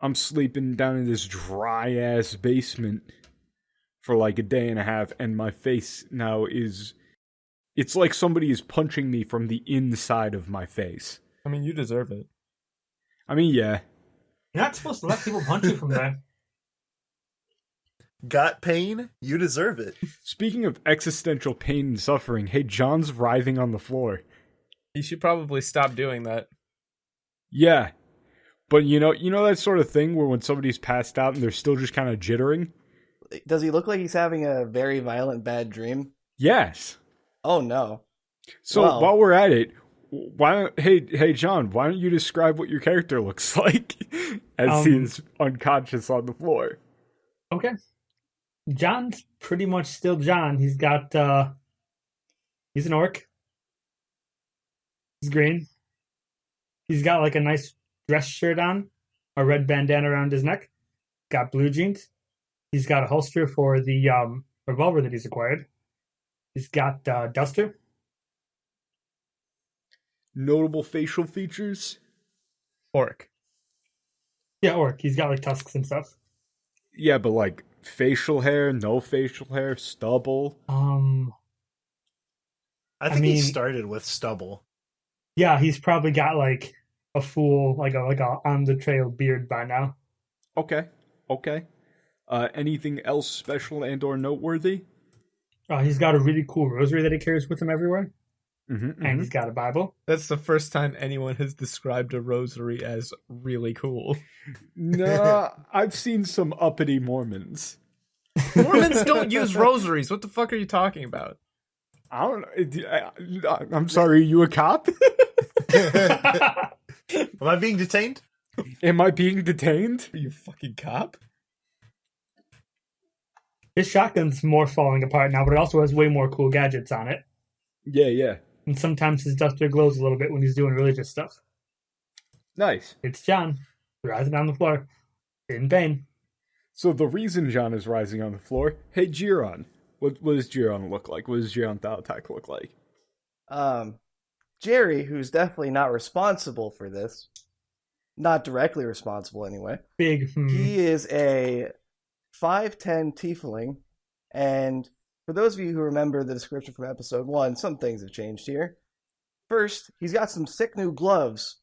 I'm sleeping down in this dry-ass basement for like a day and a half, and my face now is... It's like somebody is punching me from the inside of my face. I mean, you deserve it. I mean, yeah. You're not supposed to let people punch you from there. Got pain? You deserve it. Speaking of existential pain and suffering, hey, John's writhing on the floor. You should probably stop doing that. Yeah. But you know that sort of thing where when somebody's passed out and they're still just kind of jittering? Does he look like he's having a very violent bad dream? Yes. Oh no. So Well, while we're at it, hey John, why don't you describe what your character looks like as he's unconscious on the floor? Okay. John's pretty much still John. He's got, he's an orc. He's green. He's got like a nice dress shirt on, a red bandana around his neck, got blue jeans. He's got a holster for the revolver that he's acquired. He's got duster. Notable facial features? Orc. Yeah, orc. He's got like tusks and stuff. Yeah, but like facial hair, no facial hair, stubble. I think mean- he started with stubble. Yeah, he's probably got like a full like a on the trail beard by now. Okay. Anything else special and or noteworthy? He's got a really cool rosary that he carries with him everywhere, and he's got a Bible. That's the first time anyone has described a rosary as really cool. Nah, I've seen some uppity Mormons. Mormons don't use rosaries. What the fuck are you talking about? I don't know. I'm sorry, are you a cop? Am I being detained? Am I being detained? Are you a fucking cop? His shotgun's more falling apart now, but it also has way more cool gadgets on it. Yeah. And sometimes his duster glows a little bit when he's doing religious stuff. Nice. It's John, rising on the floor, in pain. So the reason John is rising on the floor, hey, Giron. What does Giron look like? What does Giron Thalatak look like? Jerry, who's definitely not responsible for this, not directly responsible anyway. Big. He is a 5'10" tiefling, and for those of you who remember the description from episode 1, some things have changed here. First, he's got some sick new gloves,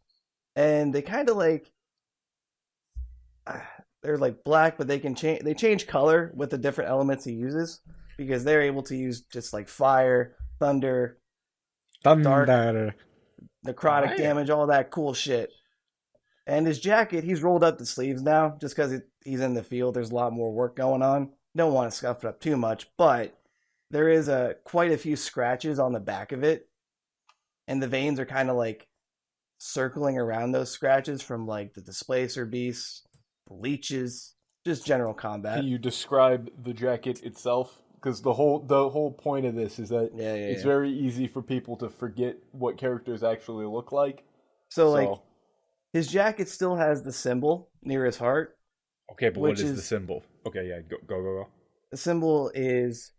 and they kind of like they're like black, but they change color with the different elements he uses, because they're able to use just like fire, thunder, dark, necrotic damage, all that cool shit. And his jacket, he's rolled up the sleeves now, just because he's in the field. There's a lot more work going on. Don't want to scuff it up too much, but there is quite a few scratches on the back of it, and the veins are kind of like circling around those scratches from like the displacer beasts, the leeches, just general combat. Can you describe the jacket itself? Because the whole point of this is that it's very easy for people to forget what characters actually look like. So like, his jacket still has the symbol near his heart. Okay, but what is the symbol? Okay, yeah, go. The symbol is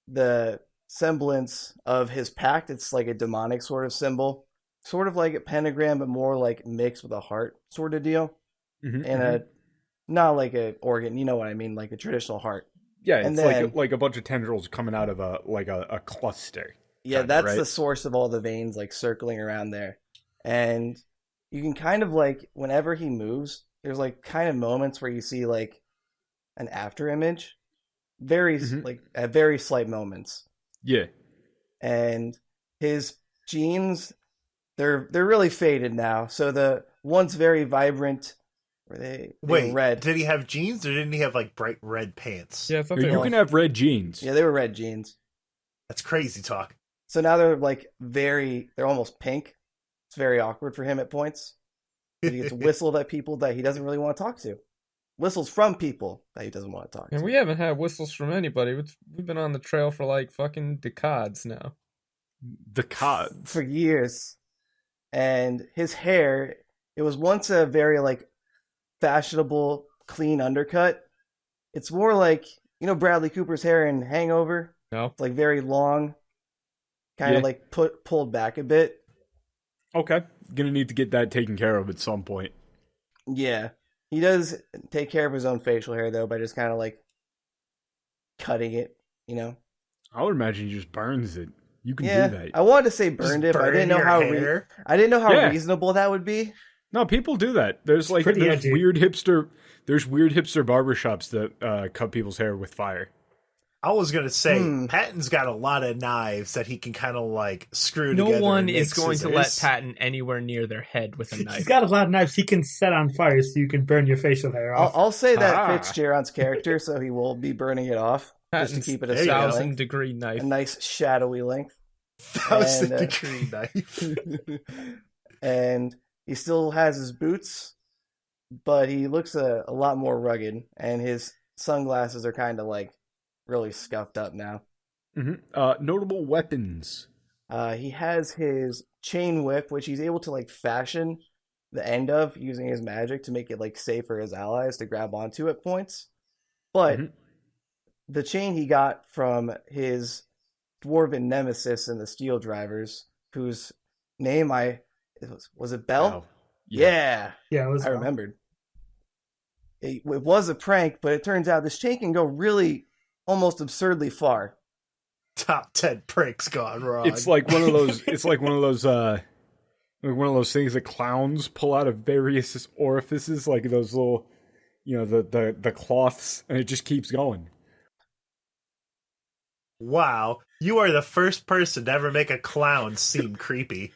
the semblance of his pact. It's like a demonic sort of symbol. Sort of like a pentagram, but more like mixed with a heart sort of deal. And not like an organ, you know what I mean, like a traditional heart. Yeah, and it's then, like a bunch of tendrils coming out of a cluster. Yeah, that's right? The source of all the veins like circling around there. And you can kind of like, whenever he moves, there's like kind of moments where you see like an after image. Like at very slight moments. Yeah. And his jeans, they're really faded now. So the once very vibrant, they were red. Did he have jeans or didn't he have like bright red pants? Yeah, I thought you can have red jeans. Yeah, they were red jeans. That's crazy talk. So now they're like they're almost pink. It's very awkward for him at points. He gets whistled at people that he doesn't really want to talk to. Whistles from people that he doesn't want to talk to. And we haven't had whistles from anybody. We've been on the trail for like fucking decades now. Decades. For years. And his hair, it was once a very like fashionable, clean undercut. It's more like, you know, Bradley Cooper's hair in Hangover? No. It's like very long, kind of like pulled back a bit. Okay. Gonna need to get that taken care of at some point. Yeah. He does take care of his own facial hair though by just kind of like cutting it, you know. I would imagine he just burns it. You can Yeah, do that. I wanted to say burned it, but I didn't know how I didn't know how Yeah. reasonable that would be. No, people do that. There's like pretty there's edgy. weird hipster barbershops that cut people's hair with fire. I was gonna say Patton's got a lot of knives that he can kind of like screw together. No one and is make going to let scissors. Patton anywhere near their head with a knife. He's got a lot of knives he can set on fire so you can burn your facial hair off. I'll say that Ah. fits Jaron's character, so he will be burning it off just to Patton's keep it a There you go. certain 1,000-degree length, knife. a nice shadowy length. 1,000-degree knife. And he still has his boots, but he looks a lot more rugged, and his sunglasses are kind of like really scuffed up now. Notable weapons. He has his chain whip, which he's able to like fashion the end of using his magic to make it like safe for his allies to grab onto at points. But the chain he got from his dwarven nemesis in the Steel Drivers, whose name was it Bell? Wow. Yeah, Yeah, it was I remembered. It was a prank, but it turns out this chain can go really almost absurdly far. Top 10 pranks gone wrong. It's like one of those. It's like one of those. Like one of those things that clowns pull out of various orifices, like those little, the cloths, and it just keeps going. Wow, you are the first person to ever make a clown seem creepy.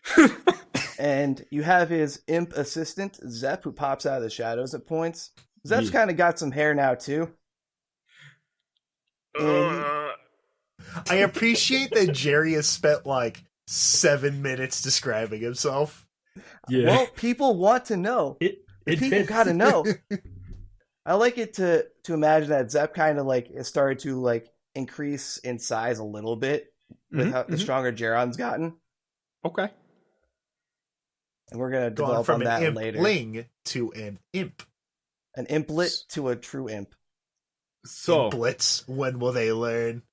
And you have his imp assistant, Zep, who pops out of the shadows at points. Zep's Yeah. kind of got some hair now, too. And I appreciate that Jerry has spent like 7 minutes describing himself. Yeah. well, people want to know. It People fits. got to know. I like it to imagine that Zep kind of like has started to like increase in size a little bit with how the stronger Jaron's gotten. Okay. And we're going to Going develop from on an that later. impling to an imp. An implet to a true imp. So, Implets, when will they learn?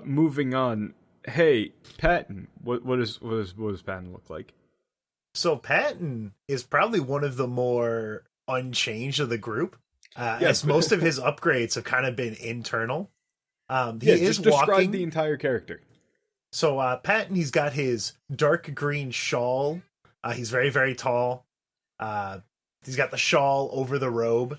moving on. Hey, Patton, what does Patton look like? So Patton is probably one of the more unchanged of the group, as most of his upgrades have kind of been internal. He is just describe walking. the entire character. So Patton, he's got his dark green shawl. He's very, very tall. He's got the shawl over the robe.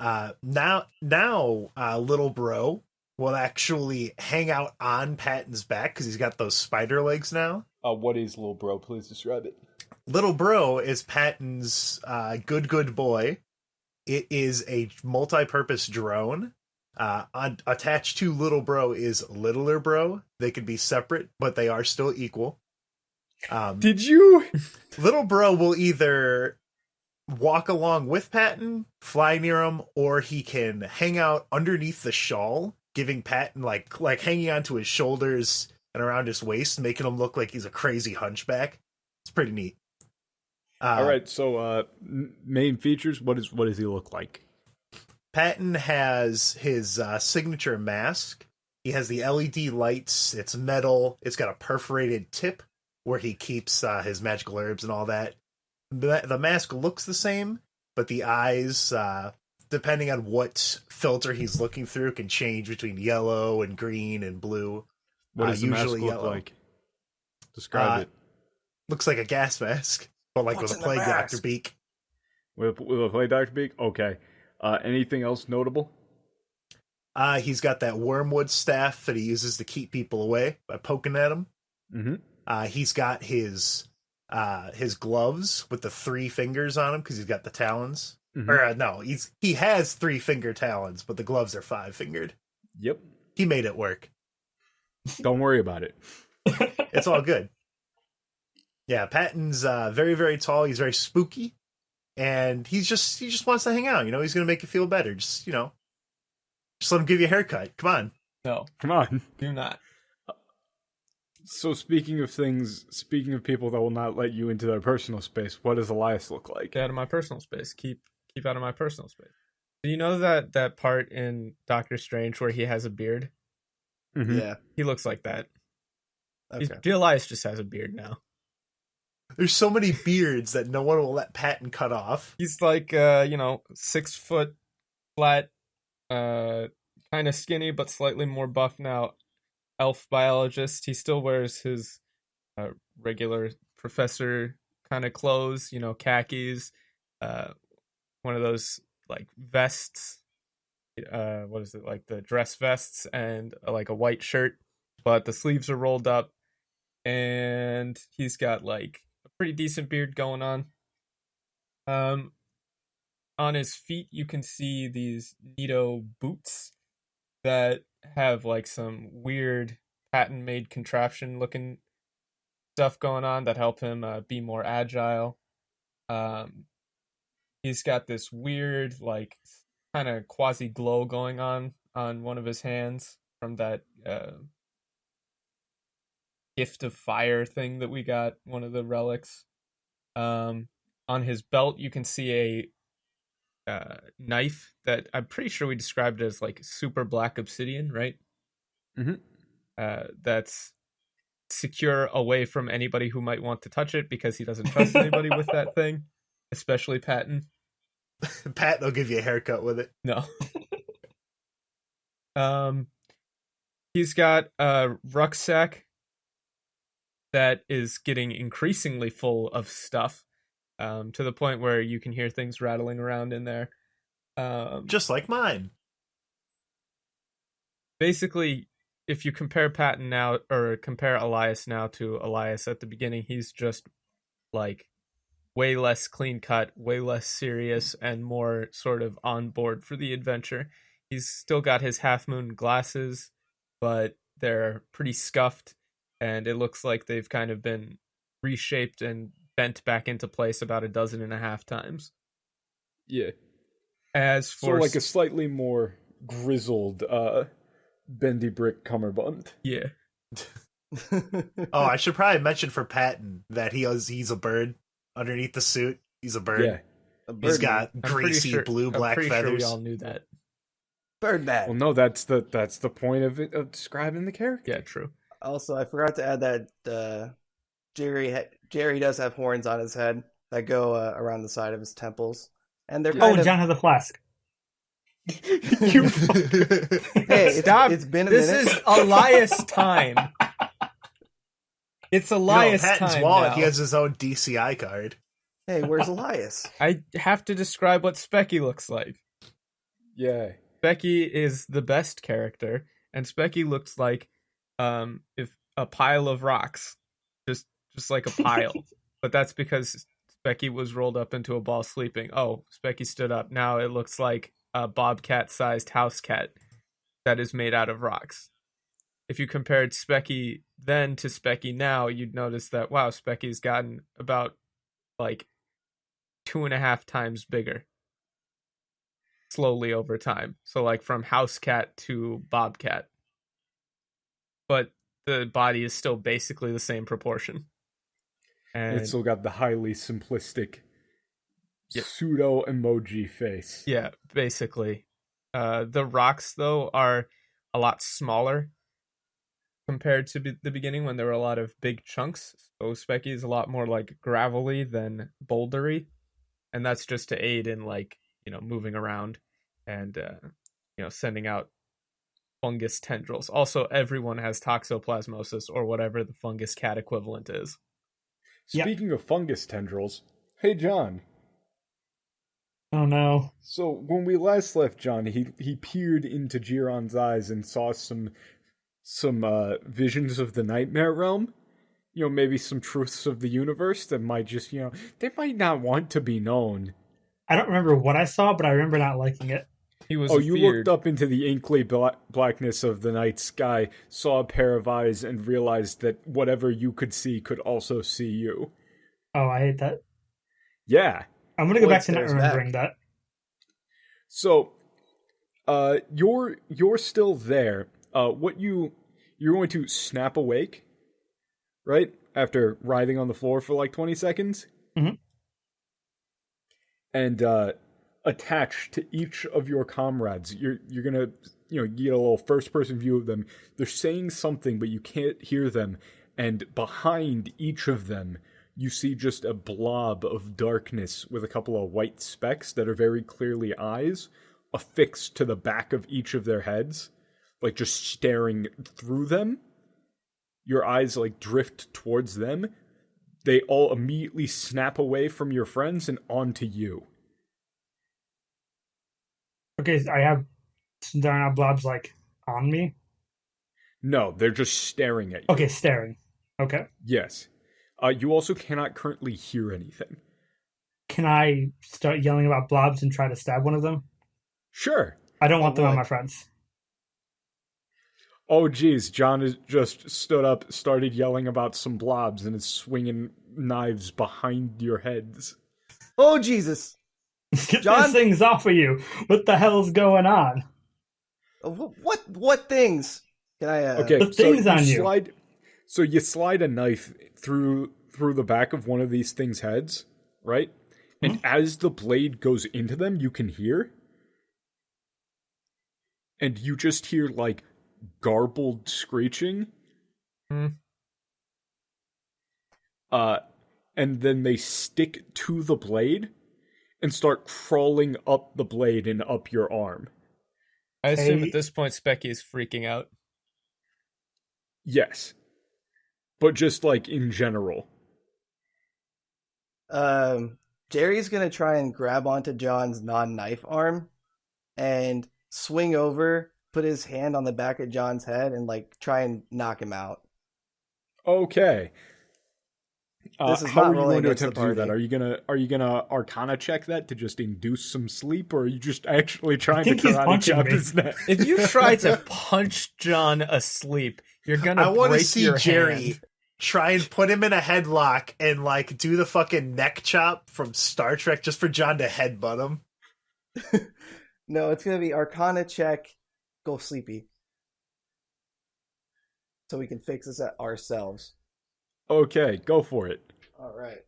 Now, little bro will actually hang out on Patton's back because he's got those spider legs now. What is little bro? Please describe it. Little bro is Patton's good boy. It is a multi-purpose drone. Attached to little bro is littler bro. They could be separate, but they are still equal. Did you? Little bro will either walk along with Patton, fly near him, or he can hang out underneath the shawl, giving Patton like hanging onto his shoulders and around his waist, making him look like he's a crazy hunchback. It's pretty neat. All right. So, main features. What does he look like? Patton has his signature mask. He has the LED lights. It's metal. It's got a perforated tip where he keeps his magical herbs and all that. The mask looks the same, but the eyes, depending on what filter he's looking through, can change between yellow and green and blue. What does the usually mask look yellow. like? Describe it. Looks like a gas mask, but like What's with a in the plague mask? doctor beak. With a play Dr. Beak? Okay. Anything else notable? He's got that wormwood staff that he uses to keep people away by poking at them. Mm-hmm. He's got his gloves with the 3 fingers on him because he's got the talons. Mhm. Or no, he has 3-finger talons, but the gloves are 5-fingered. Yep. He made it work. Don't worry about it. It's all good. Yeah, Patton's very, very tall. He's very spooky, and he just wants to hang out. You know, he's gonna make you feel better. Just let him give you a haircut. Come on. No, Come on. do not. So speaking of people that will not let you into their personal space, what does Elias look like? Get out of my personal space. Keep out of my personal space. Do you know that part in Doctor Strange where he has a beard? Mhm. Yeah. He looks like that. Okay. Elias just has a beard now. There's so many beards that no one will let Patton cut off. He's like 6 foot flat, kind of skinny but slightly more buff now. Elf biologist. He still wears his regular professor kind of clothes, khakis, one of those like vests. What is it, like the dress vests, and like a white shirt, but the sleeves are rolled up, and he's got like a pretty decent beard going on. On his feet you can see these Nito boots that have like some weird patent made contraption looking stuff going on that help him be more agile. He's got this weird like kind of quasi glow going on one of his hands from that gift of fire thing that we got, one of the relics. On his belt you can see a knife that I'm pretty sure we described as like super black obsidian, right? That's secure away from anybody who might want to touch it, because he doesn't trust anybody with that thing, especially Patton. Patton will give you a haircut with it. No. He's got a rucksack that is getting increasingly full of stuff, to the point where you can hear things rattling around in there. Just like mine. Basically, if you compare Patton now, or compare Elias now to Elias at the beginning, he's just like way less clean cut, way less serious, and more sort of on board for the adventure. He's still got his half moon glasses, but they're pretty scuffed, and it looks like they've kind of been reshaped and bent back into place about 12.5 times. Yeah. As for so like a slightly more grizzled bendy brick cummerbund. Yeah. Oh, I should probably mention for Patton that he's a bird underneath the suit. He's a bird. Yeah. He's got greasy black feathers. Sure we all knew that. Birdman. Well, no, that's the point of describing the character. Yeah, true. Also, I forgot to add that Jerry does have horns on his head that go around the side of his temples, and they're kind of... John has a flask. You Hey, Stop! It's been a this minute. is Elias time. It's Elias Patton's time wallet, now. he has his own DCI card. Hey, where's Elias? I have to describe what Specky looks like. Yeah. Specky is the best character, and Specky looks like if a pile of rocks, just like a pile. But that's because Specky was rolled up into a ball sleeping. Oh, Specky stood up. Now it looks like a bobcat-sized house cat that is made out of rocks. If you compared Specky then to Specky now, you'd notice that, wow, Specky's gotten about like 2.5 times bigger slowly over time. So like from house cat to bobcat. But the body is still basically the same proportion. And It's still got the highly simplistic Yeah. pseudo emoji face. yeah, basically. The rocks, though, are a lot smaller compared to the beginning when there were a lot of big chunks. So Specky is a lot more like gravelly than bouldery. And that's just to aid in like, moving around and, sending out fungus tendrils. Also, everyone has toxoplasmosis or whatever the fungus cat equivalent is. Speaking of fungus tendrils, hey John. Oh no. So when we last left John, he peered into Jiron's eyes and saw some visions of the nightmare realm. Maybe some truths of the universe that might just, they might not want to be known. I don't remember what I saw, but I remember not liking it. He was you looked up into the inkly blackness of the night sky, saw a pair of eyes, and realized that whatever you could see could also see you. Oh, I hate that. Yeah. I'm gonna go Point back to not stares remembering back. that. So, you're still there. You're going to snap awake, right? After writhing on the floor for like 20 seconds. Mm-hmm. And attached to each of your comrades, you're gonna get a little first person view of them. They're saying something, but you can't hear them. And behind each of them, you see just a blob of darkness with a couple of white specks that are very clearly eyes affixed to the back of each of their heads, like just staring through them. Your eyes like drift towards them. They all immediately snap away from your friends and onto you. Okay, there are not blobs like on me. No, they're just staring at you. Okay, staring. Okay. Yes. You also cannot currently hear anything. Can I start yelling about blobs and try to stab one of them? Sure. I don't want them on what? my friends. Oh, geez. John has just stood up, started yelling about some blobs, and is swinging knives behind your heads. Oh, Jesus. Get John? these things off of you. What the hell's going on? What things? Can I, Okay, The things on you. So you slide a knife through the back of one of these things' heads, right? And as the blade goes into them, you can hear. And you just hear, like, garbled screeching. And then they stick to the blade and start crawling up the blade and up your arm. I assume Hey. at this point Specky is freaking out. Yes. But just, like, in general. Jerry's gonna try and grab onto John's non-knife arm and swing over, put his hand on the back of John's head, and like try and knock him out. Okay. This is how not are you rolling going to against attempt the to do that? party. Are you gonna Arcana check that to just induce some sleep, or are you just actually trying to think he's karate punching chop me. his neck? If you try to punch John asleep, you're gonna I want to break see your Jerry hand. try and put him in a headlock and like do the fucking neck chop from Star Trek just for John to headbutt him. No, it's gonna be Arcana check, go sleepy. So we can fix this ourselves. Okay, go for it. Alright.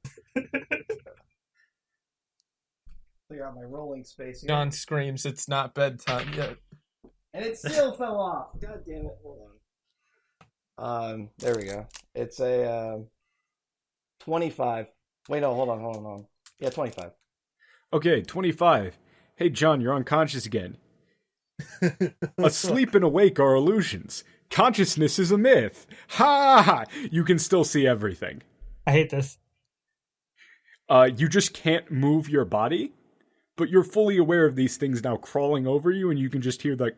Clear out my rolling space here. John screams, "It's not bedtime yet." And it still fell off. God damn it. Hold on. There we go. It's a 25. Wait, no, hold on. Yeah, 25. Okay, 25. Hey, John, you're unconscious again. Asleep and awake are illusions. Consciousness is a myth. Ha ha! You can still see everything. I hate this. You just can't move your body, but you're fully aware of these things now crawling over you, and you can just hear the...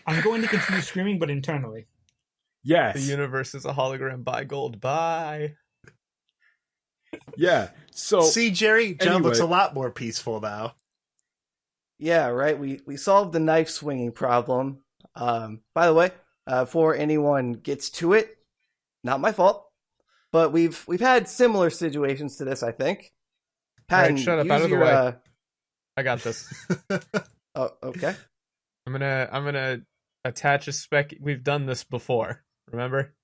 I'm going to continue screaming, but internally. Yes. The universe is a hologram. Buy gold. Bye. Yeah. So See, Jerry, John anyway. looks a lot more peaceful now. Yeah, right. We solved the knife swinging problem. By the way, before anyone gets to it, not my fault, but we've had similar situations to this, I think. Alright, Patton, shut up, use out of the your, way. I got this. Oh, okay. I'm gonna attach a spec. We've done this before. Remember?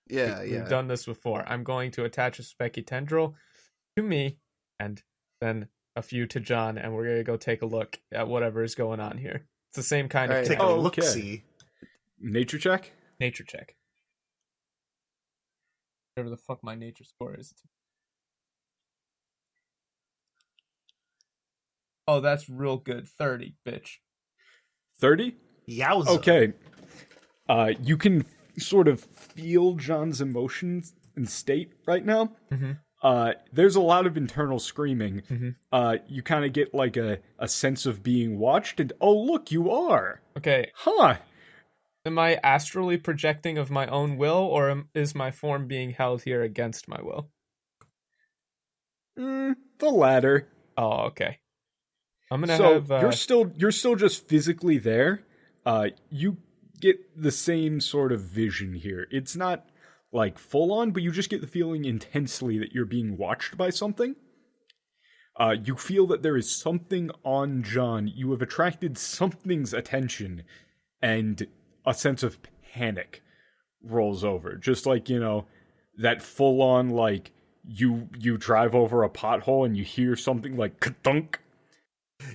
Yeah, We've done this before. I'm going to attach a specky tendril to me, and then a few to John, and we're gonna go take a look at whatever is going on here. It's the same kind of Alright. Take thing. a Oh, look okay. see. nature check? Nature check. Whatever the fuck my nature score is. Oh, that's real good. 30, bitch. 30? Yowza. Okay. You can sort of feel John's emotions and state right now. Mhm. There's a lot of internal screaming. Mhm. You kind of get like a sense of being watched, and oh, look, you are. Okay, Huh. am I astrally projecting of my own will, or is my form being held here against my will? The latter. Oh, okay. I'm gonna So have. you're still just physically there. You get the same sort of vision here. It's not like full on, but you just get the feeling intensely that you're being watched by something. You feel that there is something on John. You have attracted something's attention, and a sense of panic rolls over. Just like, that full on, like, you drive over a pothole and you hear something like ka-dunk.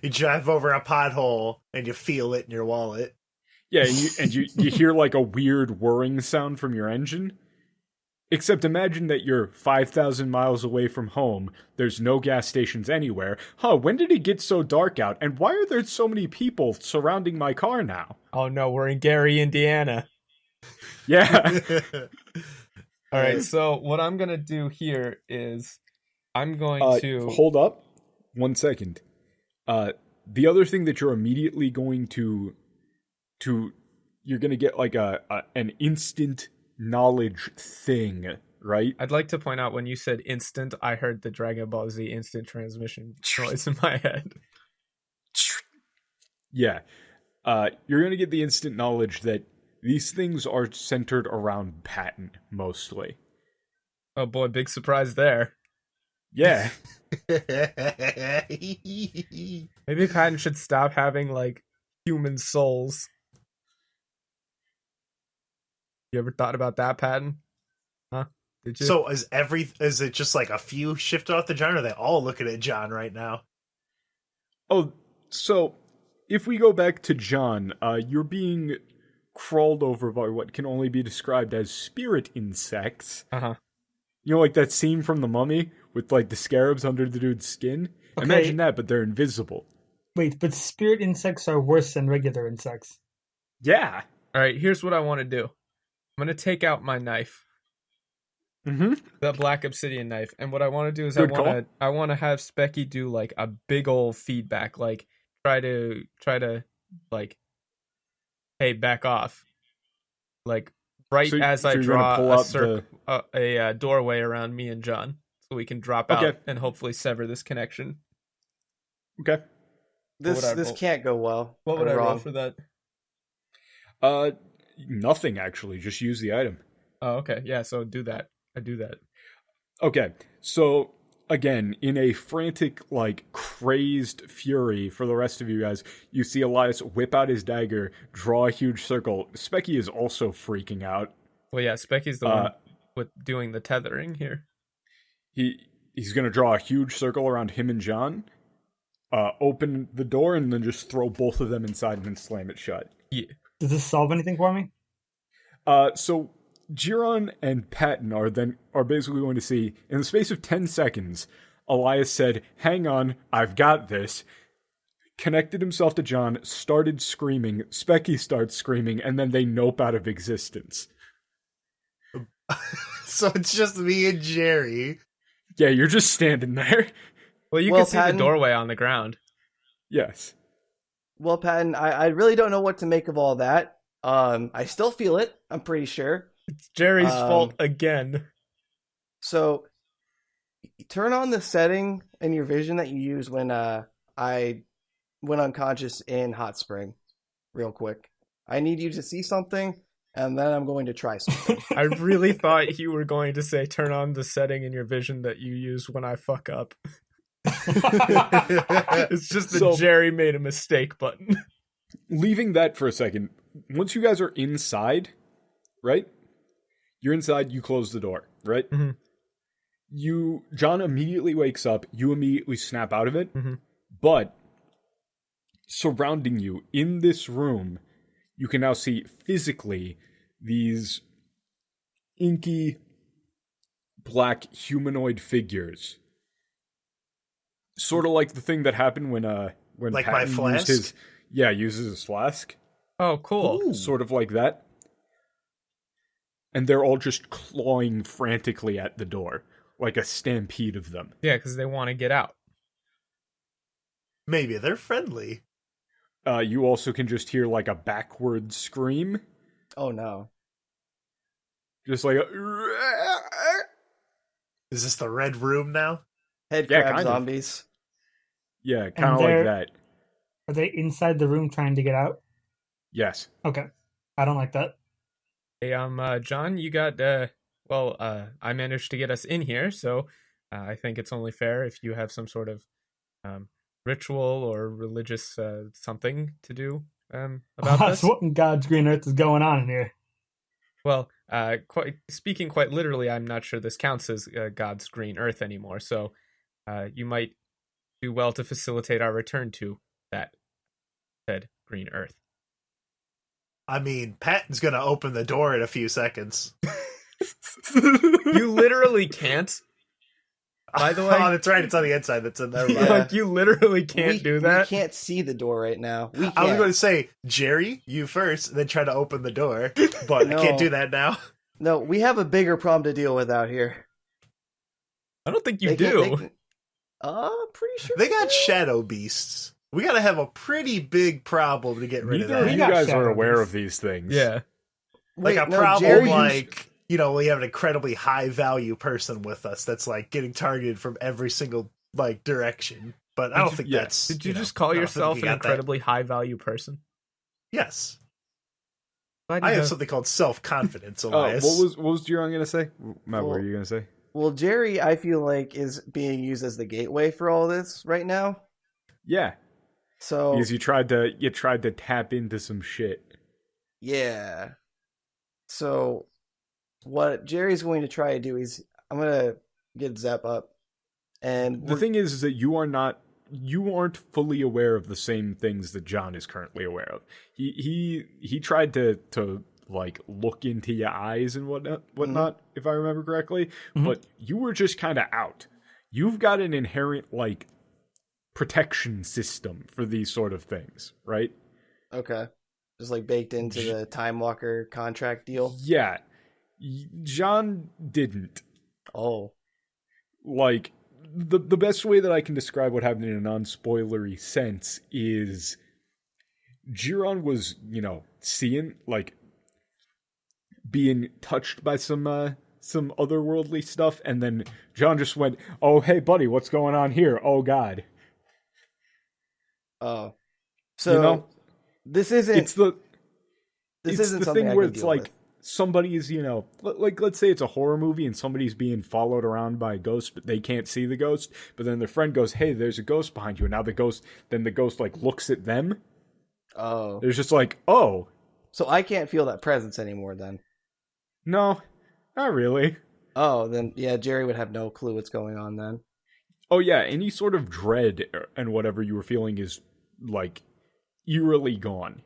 You drive over a pothole and you feel it in your wallet. Yeah, and you hear like a weird whirring sound from your engine. Except imagine that you're 5,000 miles away from home. There's no gas stations anywhere. When did it get so dark out? And why are there so many people surrounding my car now? Oh no, we're in Gary, Indiana. Yeah. All right, so what I'm going to do here is I'm going to... Hold up. 1 second. The other thing that you're immediately going to you're going to get like an instant knowledge thing, right? I'd like to point out when you said instant, I heard the Dragon Ball Z instant transmission noise in my head. Yeah. You're going to get the instant knowledge that these things are centered around Patton, mostly. Oh boy, big surprise there. Yeah. Maybe Patton should stop having, like, human souls. You ever thought about that, Patton? Huh? Did you? So is it just like a few shifted off the John, or are they all looking at John right now? Oh, so if we go back to John, you're being crawled over by what can only be described as spirit insects. Uh-huh. You know, like that scene from The Mummy with like the scarabs under the dude's skin? Okay. Imagine that, but they're invisible. Wait, but spirit insects are worse than regular insects. Yeah. All right, here's what I want to do. I'm going to take out my knife. Mm-hmm. The black obsidian knife. And what I want to do is Good I want to have Specky do like a big old feedback, like try to like, hey, back off. Like right as I draw a doorway around me and John, so we can drop out and hopefully sever this connection. Okay. This can't go well. What would I roll for that? Nothing actually. Just use the item. Oh, okay. Yeah, so do that. I do that. Okay. So again, in a frantic, like crazed fury for the rest of you guys, you see Elias whip out his dagger, draw a huge circle. Specky is also freaking out. Well, yeah, Specky's the one with doing the tethering here. He's gonna draw a huge circle around him and John, open the door, and then just throw both of them inside and then slam it shut. Yeah. Does this solve anything for me? So Giron and Patton are basically going to see, in the space of 10 seconds, Elias said, "Hang on, I've got this," connected himself to John, started screaming, Specky starts screaming, and then they nope out of existence. So it's just me and Jerry. Yeah, you're just standing there. Well, you can see the doorway on the ground. Yes. Well, Patton, I really don't know what to make of all that. I still feel it, I'm pretty sure. It's Jerry's fault again. So, turn on the setting in your vision that you use when I went unconscious in Hot Spring, real quick. I need you to see something, and then I'm going to try something. I really thought you were going to say turn on the setting in your vision that you use when I fuck up. It's just the Jerry made a mistake button. Leaving that for a second, once you guys are inside, right? You're inside, you close the door, right? Mm-hmm. John immediately wakes up, you immediately snap out of it, mm-hmm. but surrounding you in this room, you can now see physically these inky black humanoid figures. Sort of like the thing that happened when like Patton my flask? uses his flask. Oh, cool. Ooh. Sort of like that. And they're all just clawing frantically at the door, like a stampede of them. Yeah, because they want to get out. Maybe they're friendly. You also can just hear like a backward scream. Oh no. Just like a... Is this the red room now? Head crab zombies. Yeah, kind of like that. Are they inside the room trying to get out? Yes. Okay. I don't like that. Hey, John, you got, I managed to get us in here, so I think it's only fair if you have some sort of ritual or religious something to do about this. What in God's green earth is going on in here? Well, speaking quite literally, I'm not sure this counts as God's green earth anymore, so you might do well to facilitate our return to that said green earth. I mean, Patton's gonna open the door in a few seconds. You literally can't. By the way, Oh, that's right. It's on the inside. That's in there. Yeah. like you literally can't do that. We can't see the door right now. We can't. I was going to say, Jerry, you first, and then try to open the door, but No. I can't do that now. No, we have a bigger problem to deal with out here. I don't think you They can't- do. they can- pretty sure They got do. shadow beasts. We got to have a pretty big problem to get rid Neither of of that. you got guys are shadow aware beasts. of these things. Yeah. Like Wait, a no, problem Jerry like, we have an incredibly high value person with us that's like getting targeted from every single like direction. But I don't think yeah. that's. Did you know, just call I don't yourself think you an got that. incredibly high value person? Yes. Glad I you have know. something called self-confidence, Oh, Elias. what was Jiron gonna say? Matt, what Well- were you gonna say? Well, Jerry, I feel like is being used as the gateway for all this right now. Yeah, So because you tried to tap into some shit. yeah. So what Jerry's going to try to do is I'm gonna get Zep up, and The thing is that you aren't fully aware of the same things that John is currently aware of. He tried to like look into your eyes and whatnot, if I remember correctly, Mhm. but you were just kind of out. You've got an inherent like protection system for these sort of things, right? okay, just like baked into the Time Walker contract deal. Yeah, John didn't. Oh, Like the best way that I can describe what happened in a non-spoilery sense is Jiron was, seeing like being touched by some otherworldly stuff, and then John just went, "Oh, hey buddy, what's going on here? Oh god." oh. So this isn't. It's the this it's isn't the something thing I where can it's deal like with. somebody's, like let's say it's a horror movie and somebody's being followed around by a ghost, but they can't see the ghost, but then their friend goes, "Hey, there's a ghost behind you," and now the ghost like looks at them. Oh, There's just like, "Oh, so I can't feel that presence anymore then. no, not really." Oh, then yeah, Jerry would have no clue what's going on then. Oh yeah, any sort of dread and whatever you were feeling is like eerily gone.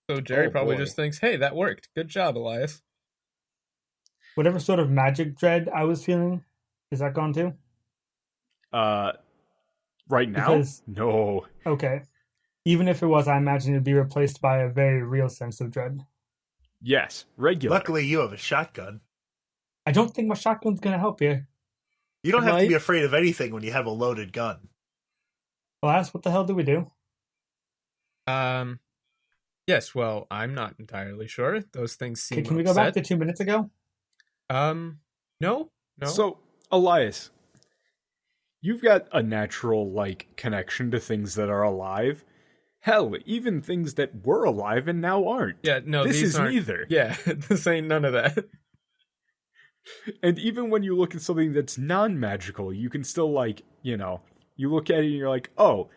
So Jerry Oh, probably boy. just thinks, "Hey, that worked. Good job, Elias." Whatever sort of magic dread I was feeling, is that gone too? Right now? Because- No. Okay. Even if it was, I imagine it'd be replaced by a very real sense of dread. Yes, regular. Luckily, you have a shotgun. I don't think my shotgun's gonna help you. You don't It have to might. be afraid of anything when you have a loaded gun. Elias, what the hell do we do? Yes. Well, I'm not entirely sure. Those things seem. Can we go back upset. to 2 minutes ago? No. So, Elias, you've got a natural like connection to things that are alive. Hell, even things that were alive and now aren't. Yeah. No. this these is aren't. neither. Yeah. This ain't none of that. And even when you look at something that's non-magical, you can still like, you look at it and you're like, "Oh,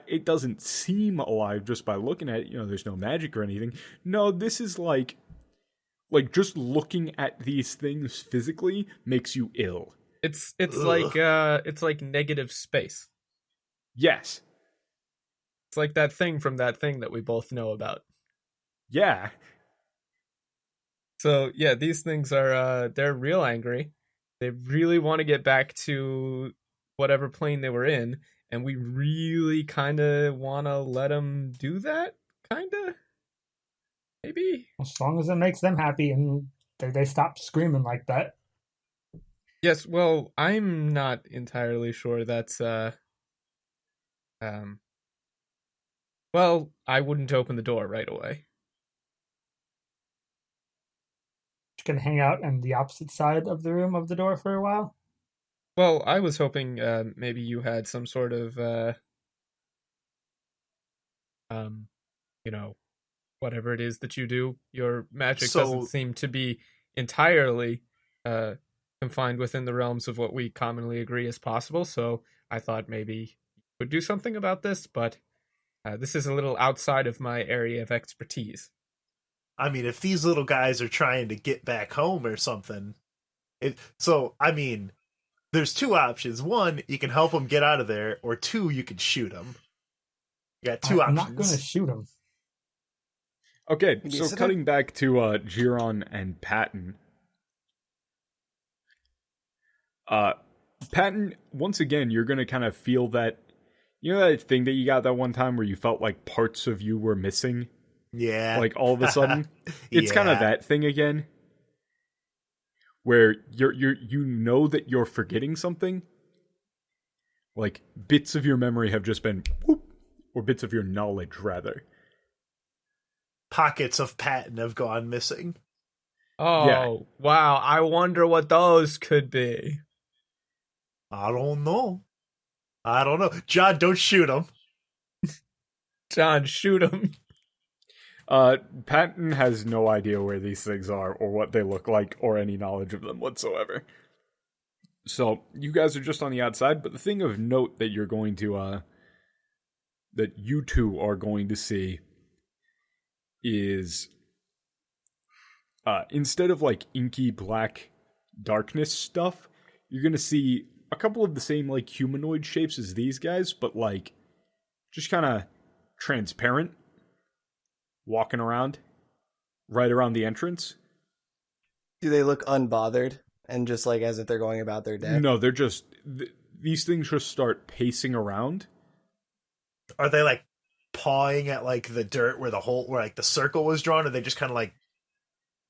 it doesn't seem alive just by looking at it. There's no magic or anything." No, this is like just looking at these things physically makes you ill. It's Ugh. like negative space. Yes. It's like that thing from that thing that we both know about. Yeah. So yeah, these things are they're real angry. They really want to get back to whatever plane they were in, and we really kind of want to let them do that. Kinda, maybe. As long as it makes them happy and they stop screaming like that. Yes. Well, I'm not entirely sure that's Well, I wouldn't open the door right away. Just gonna hang out on the opposite side of the room of the door for a while. Well, I was hoping maybe you had some sort of whatever it is that you do. Your magic So- doesn't seem to be entirely confined within the realms of what we commonly agree is possible. So I thought maybe you could do something about this, but this is a little outside of my area of expertise. I mean, if these little guys are trying to get back home or something, there's two options. One, you can help them get out of there, or two, you can shoot them. You got two I'm options. not gonna shoot him. Okay, Maybe so sit cutting back to Jiron and Patton. Patton, once again, you're going to kind of feel that, that thing that you got that one time where you felt like parts of you were missing? Yeah. Like all of a sudden? It's kind of Yeah. that thing again. Where you know that you're forgetting something. Like bits of your memory have just been whoop, or bits of your knowledge rather. Pockets of Patton have gone missing. Oh, Yeah. wow. I wonder what those could be. I don't know. John, don't shoot him. John, shoot him. Patton has no idea where these things are or what they look like or any knowledge of them whatsoever. So you guys are just on the outside, but the thing of note that you're going to that you two are going to see is instead of like inky black darkness stuff, you're going to see a couple of the same like humanoid shapes as these guys, but like just kind of transparent, walking around right around the entrance. Do they look unbothered and just like as if they're going about their day? No, they're just these things just start pacing around. Are they like pawing at like the dirt where like the circle was drawn, or they just kind of like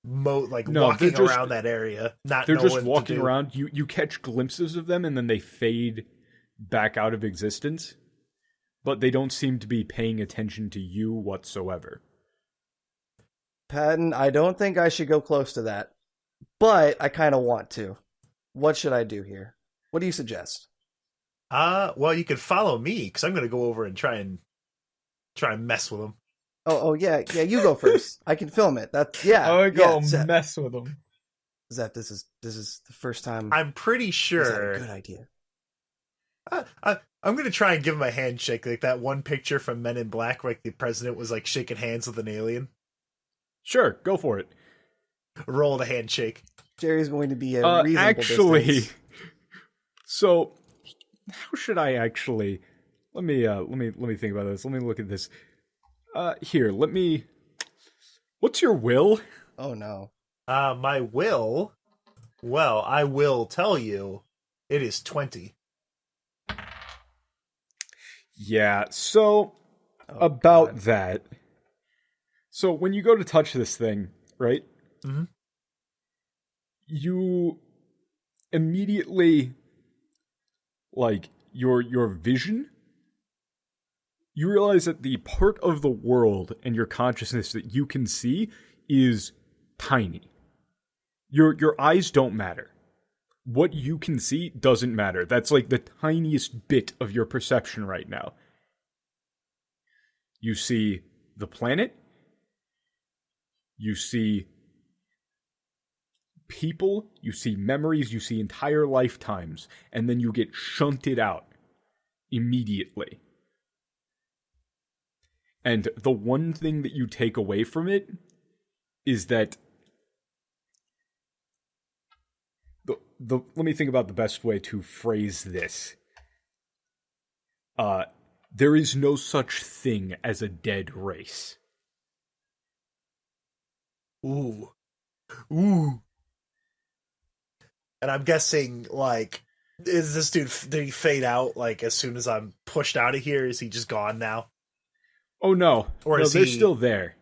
walking around that area? They're just walking around. You catch glimpses of them and then they fade back out of existence. But they don't seem to be paying attention to you whatsoever. Patton, I don't think I should go close to that, but I kind of want to. What should I do here? What do you suggest? Well, you could follow me because I'm going to go over and try and mess with them. Oh yeah. You go first. I can film it. I would go Zep. mess with them. Zep, this is the first time. I'm pretty Is that sure. a good idea? I'm going to try and give him a handshake, like that one picture from Men in Black, where like, the president was like shaking hands with an alien. Sure, go for it. Roll the handshake. Jerry's going to be a reasonable actually, distance. so how should I actually? Let me think about this. Let me look at this. Here, what's your will? Oh no. My will. Well, I will tell you, it is 20. Yeah. So about that. So when you go to touch this thing, right? Mm-hmm. You immediately, like your vision, you realize that the part of the world and your consciousness that you can see is tiny. Your eyes don't matter. What you can see doesn't matter. That's like the tiniest bit of your perception right now. You see the planet. You see people. You see memories. You see entire lifetimes. And then you get shunted out immediately. And the one thing that you take away from it is that let me think about the best way to phrase this. There is no such thing as a dead race. Ooh. And I'm guessing, like, is this dude, did he fade out, like, as soon as I'm pushed out of here? Is he just gone now? Oh, no. Or no, is they're he still there.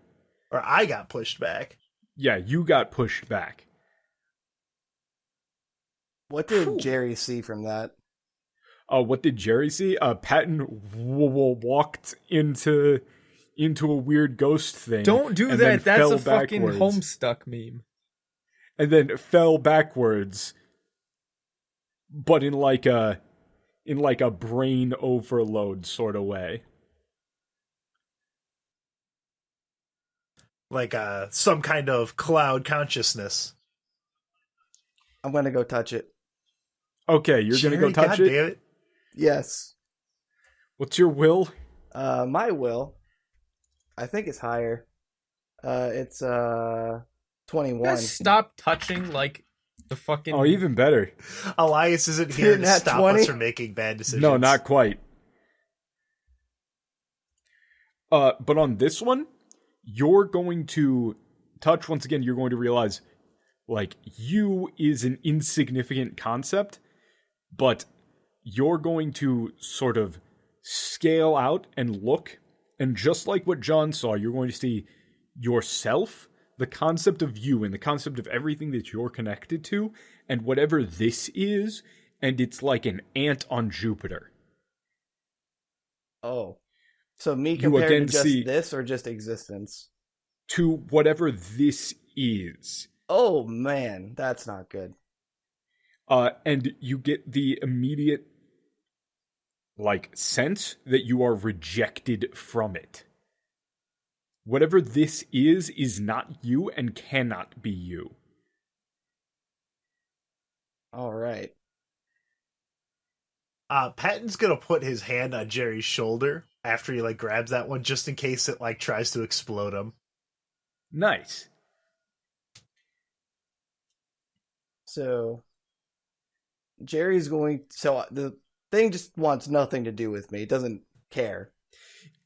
Or I got pushed back? Yeah, you got pushed back. What did Jerry see from that? What did Jerry see? Patton walked into a weird ghost thing. Don't do that. That's a fucking Homestuck meme. And then fell backwards, but in like a brain overload sort of way. Like some kind of cloud consciousness. I'm going to go touch it. Okay, you're going to go touch it? Damn it. Yes. What's your will? My will, I think it's higher. It's 21. Guys, stop touching like the fucking. Oh, even better. Elias isn't here to Nat stop 20? us from making bad decisions. No, not quite. But on this one, you're going to touch, once again, you're going to realize, like, you is an insignificant concept, but you're going to sort of scale out and look, and just like what John saw, you're going to see yourself, the concept of you, and the concept of everything that you're connected to, and whatever this is, and it's like an ant on Jupiter. Oh. So me compared to just see this or just existence? To whatever this is. Oh, man. That's not good. And you get the immediate, sense that you are rejected from it. Whatever this is not you and cannot be you. All right. Patton's gonna put his hand on Jerry's shoulder after he grabs that one, just in case it tries to explode him. Nice. So Jerry's going. So the thing just wants nothing to do with me. It doesn't care.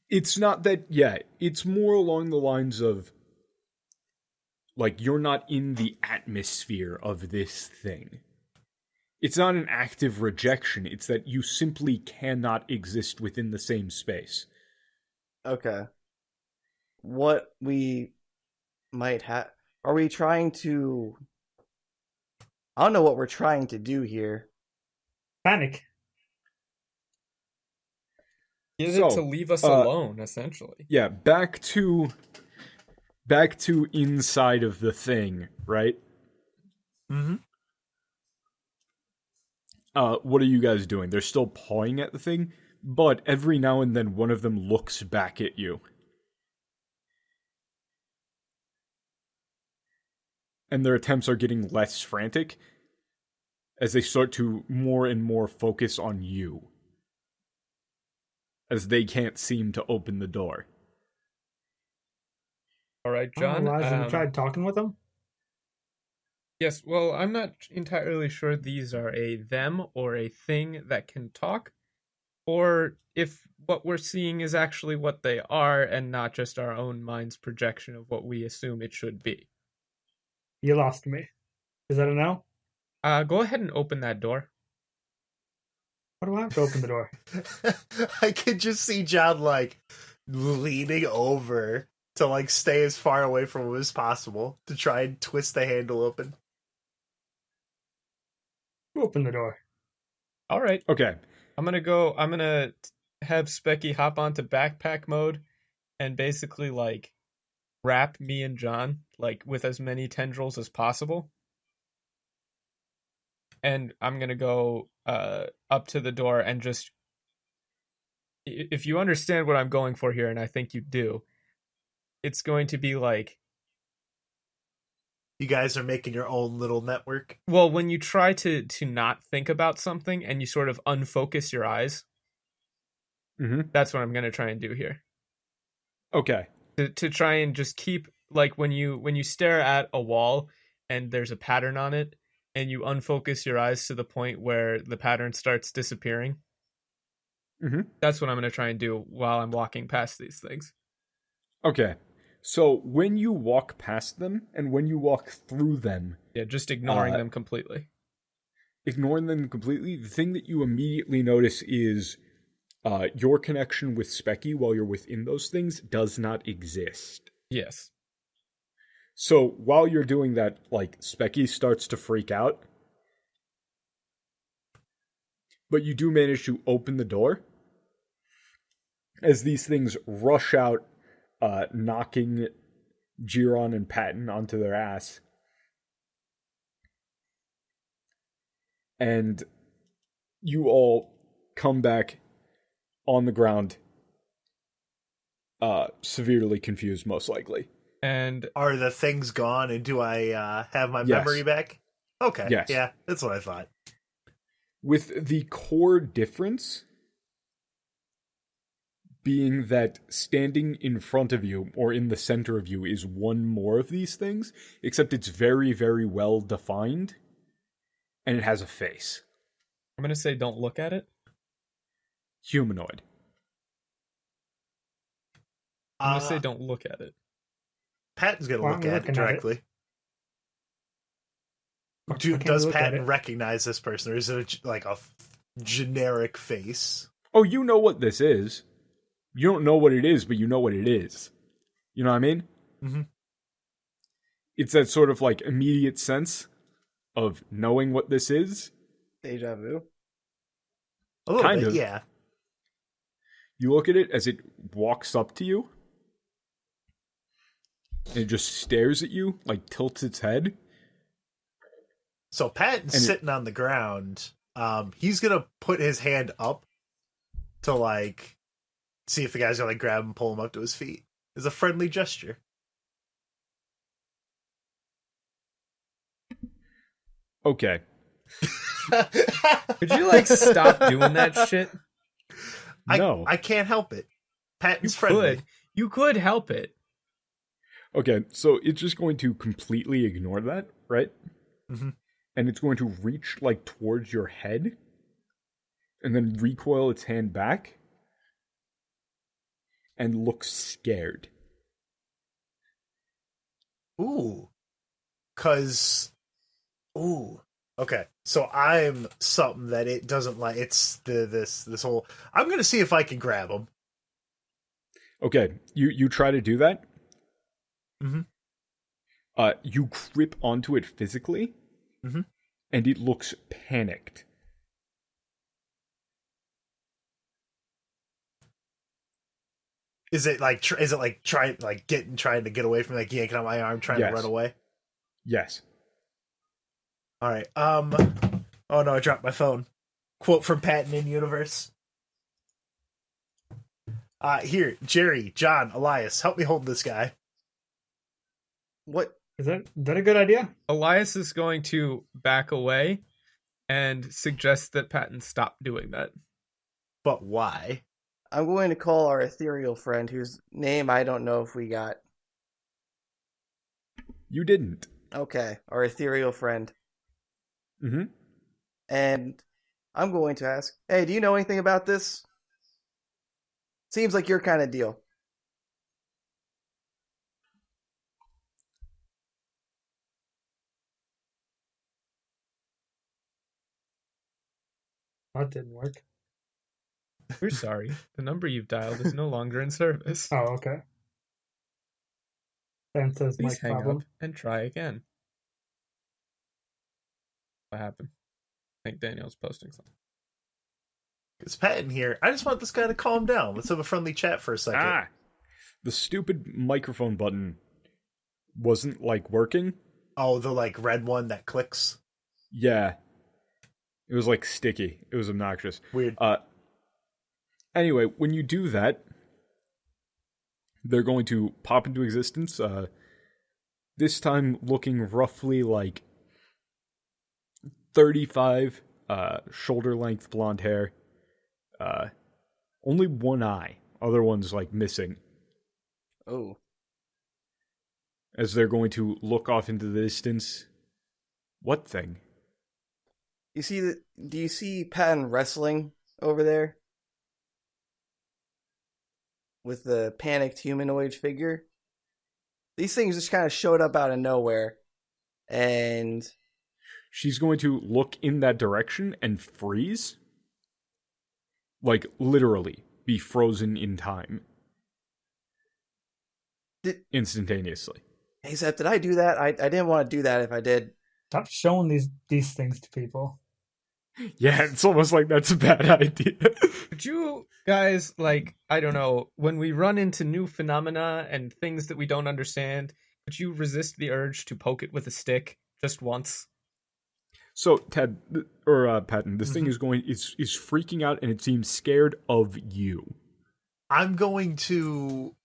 It's not that. Yeah, it's more along the lines of you're not in the atmosphere of this thing. It's not an active rejection. It's that you simply cannot exist within the same space. Okay. What we might have... Are we trying to... I don't know what we're trying to do here. Panic. Get it to leave us alone, essentially. Yeah, back to inside of the thing, right? Mm-hmm. What are you guys doing? They're still pawing at the thing, but every now and then one of them looks back at you. And their attempts are getting less frantic as they start to more and more focus on you. As they can't seem to open the door. All right, John. Have you tried talking with them? Yes, well, I'm not entirely sure these are a them or a thing that can talk, or if what we're seeing is actually what they are and not just our own mind's projection of what we assume it should be. You lost me. Is that a no? Go ahead and open that door. Why do I have to open the door? I could just see John leaning over to stay as far away from him as possible to try and twist the handle open. Open the door. All right. Okay. I'm gonna have Specky hop onto backpack mode and basically wrap me and John with as many tendrils as possible. And I'm gonna go up to the door and just, if you understand what I'm going for here, and I think you do, it's going to be you guys are making your own little network. Well, when you try to not think about something and you sort of unfocus your eyes, that's what I'm going to try and do here. Okay. To try and just keep, when you stare at a wall and there's a pattern on it and you unfocus your eyes to the point where the pattern starts disappearing. That's what I'm going to try and do while I'm walking past these things. Okay. So when you walk past them and when you walk through them... Yeah, just ignoring them completely. Ignoring them completely, the thing that you immediately notice is your connection with Specky while you're within those things does not exist. Yes. So while you're doing that, Specky starts to freak out. But you do manage to open the door as these things rush out, knocking Giron and Patton onto their ass. And you all come back on the ground, severely confused, most likely. And are the things gone, and do I have my memory back? Okay. Yes. Yeah, that's what I thought. With the core difference being that standing in front of you or in the center of you is one more of these things, except it's very, very well defined and it has a face. I'm going to say don't look at it. Humanoid. I'm going to say don't look at it. Patton's going to look at it directly. Does Patton recognize this person, or is it like a generic face? Oh, you know what this is. You don't know what it is, but you know what it is. You know what I mean? Mm-hmm. It's that sort of like immediate sense of knowing what this is. Deja vu. A little Kind bit, of. yeah. You look at it as it walks up to you. And it just stares at you, like tilts its head. So Patton's sitting on the ground. He's gonna put his hand up to like see if the guy's gonna like grab him, pull him up to his feet. It's a friendly gesture. Okay. Could you like stop doing that shit? No. I can't help it. Patton's You friendly. could. You could help it. Okay, so it's just going to completely ignore that, right? Mm-hmm. And it's going to reach like towards your head and then recoil its hand back and look scared. Ooh. Okay. So I'm something that it doesn't like. It's this whole. I'm gonna see if I can grab him. Okay, you try to do that. Mm-hmm. You grip onto it physically, mm-hmm. and it looks panicked. Is it like trying to get away from me, like yanking on my arm, trying to run away? Yes. All right. Oh no, I dropped my phone. Quote from Patton in universe. Here, Jerry, John, Elias, help me hold this guy. What? Is that a good idea? Elias is going to back away and suggest that Patton stop doing that. But why? I'm going to call our ethereal friend, whose name I don't know if we got. You didn't. Okay, our ethereal friend. Mm-hmm. And I'm going to ask, hey, do you know anything about this? Seems like your kind of deal. That didn't work. We're sorry. The number you've dialed is no longer in service. Oh, okay. Then says Please Mike hang problem. up and try again. What happened? I think Daniel's posting something. It's Patton here. I just want this guy to calm down. Let's have a friendly chat for a second. The stupid microphone button wasn't like working. Oh, the like red one that clicks. Yeah. It was like sticky. It was obnoxious. Weird. Anyway, when you do that, they're going to pop into existence. This time looking roughly like 35, shoulder length blonde hair. Only one eye. Other one's like missing. Oh. As they're going to look off into the distance. What thing? Do you see Patton wrestling over there? With the panicked humanoid figure? These things just kind of showed up out of nowhere. And She's going to look in that direction and freeze. Like, literally, be frozen in time. Instantaneously. Hey, Zep, did I do that? I didn't want to do that if I did. Stop showing these things to people. Yeah, it's almost like that's a bad idea. Could you guys, like, I don't know, when we run into new phenomena and things that we don't understand, could you resist the urge to poke it with a stick just once? So, Patton, this thing is freaking out and it seems scared of you. I'm going to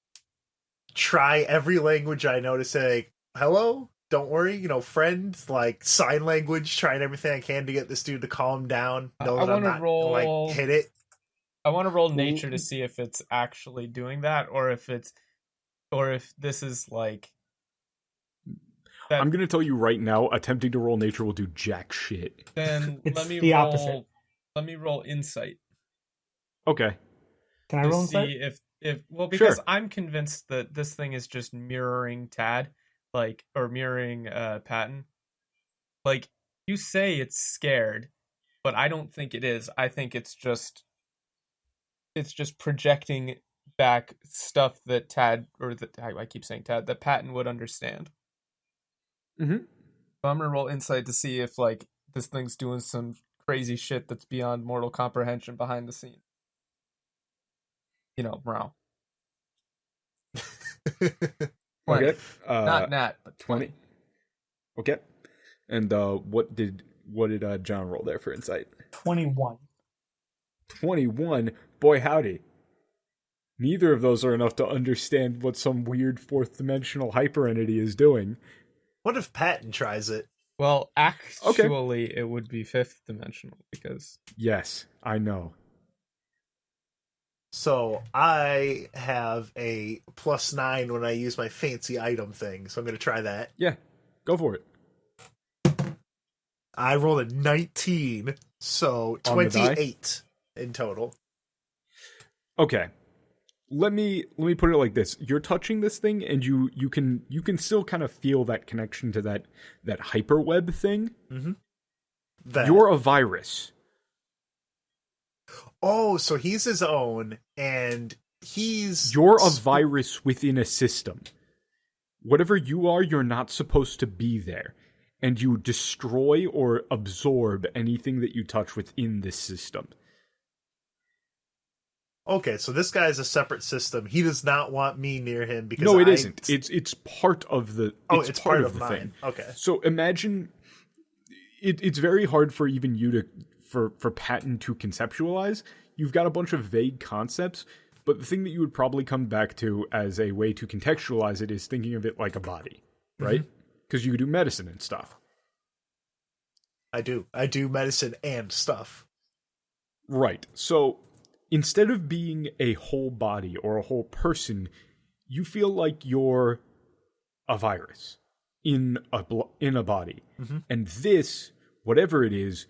try every language I know to say, hello, don't worry, friend, like sign language, trying everything I can to get this dude to calm down. Know that I'm not gonna, hit it. I want to roll nature to see if it's actually doing that, or if this is like. I'm going to tell you right now, attempting to roll nature will do jack shit. Then It's the opposite. Let me roll insight. Okay. Can I roll insight? See because Sure. I'm convinced that this thing is just mirroring Tad, or mirroring Patton. Like, You say it's scared, but I don't think it is. I think it's just projecting back stuff that Tad, or that I keep saying Tad, that Patton would understand. Mm-hmm. So I'm gonna roll insight to see if like this thing's doing some crazy shit that's beyond mortal comprehension behind the scenes. You know, morale. Okay. Not nat, but 20. Okay. And what did John roll there for insight? 21. 21. Boy, howdy. Neither of those are enough to understand what some weird fourth dimensional hyper entity is doing. What if Patton tries it? Well, actually, it would be fifth dimensional because... Yes, I know. So I have a +9 when I use my fancy item thing, so I'm going to try that. Yeah, go for it. I rolled a 19, so 28 in total. Okay. Let me put it like this. You're touching this thing and you can still kind of feel that connection to that hyperweb thing. Mm-hmm. You're a virus. Oh, so he's his own, and You're a virus within a system. Whatever you are, you're not supposed to be there. And you destroy or absorb anything that you touch within this system. Okay, so this guy is a separate system. He does not want me near him because no, it isn't. It's part of the. It's part of the mine. thing. Okay. So imagine, it's very hard for even you to for Patton to conceptualize. You've got a bunch of vague concepts, but the thing that you would probably come back to as a way to contextualize it is thinking of it like a body, right? Because you do medicine and stuff. I do medicine and stuff. Right. So instead of being a whole body or a whole person, you feel like you're a virus in a body. Mm-hmm. And this, whatever it is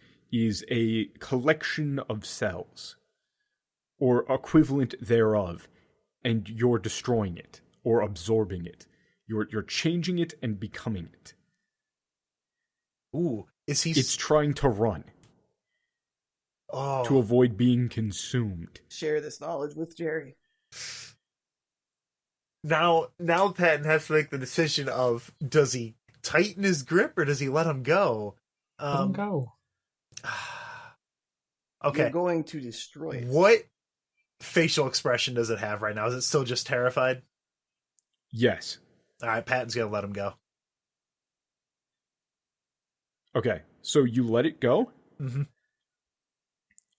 a collection of cells or equivalent thereof, and you're destroying it or absorbing it. You're changing it and becoming it. Ooh, is he? It's trying to run. Oh. To avoid being consumed. Share this knowledge with Jerry. Now Patton has to make the decision of, does he tighten his grip or does he let him go? Let him go. Okay. You're going to destroy it. What facial expression does it have right now? Is it still just terrified? Yes. All right, Patton's going to let him go. Okay, so you let it go, Mm-hmm.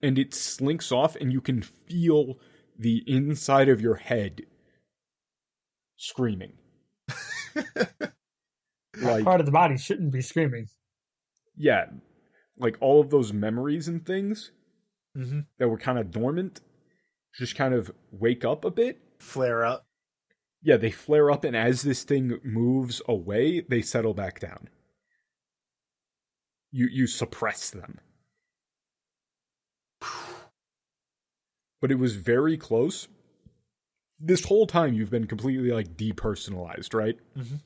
and it slinks off, and you can feel the inside of your head screaming. That part of the body shouldn't be screaming. Yeah, like all of those memories and things that were kind of dormant just kind of wake up a bit. Flare up. Yeah, they flare up, and as this thing moves away, they settle back down. You suppress them. But it was very close. This whole time you've been completely like depersonalized, right? Mm-hmm.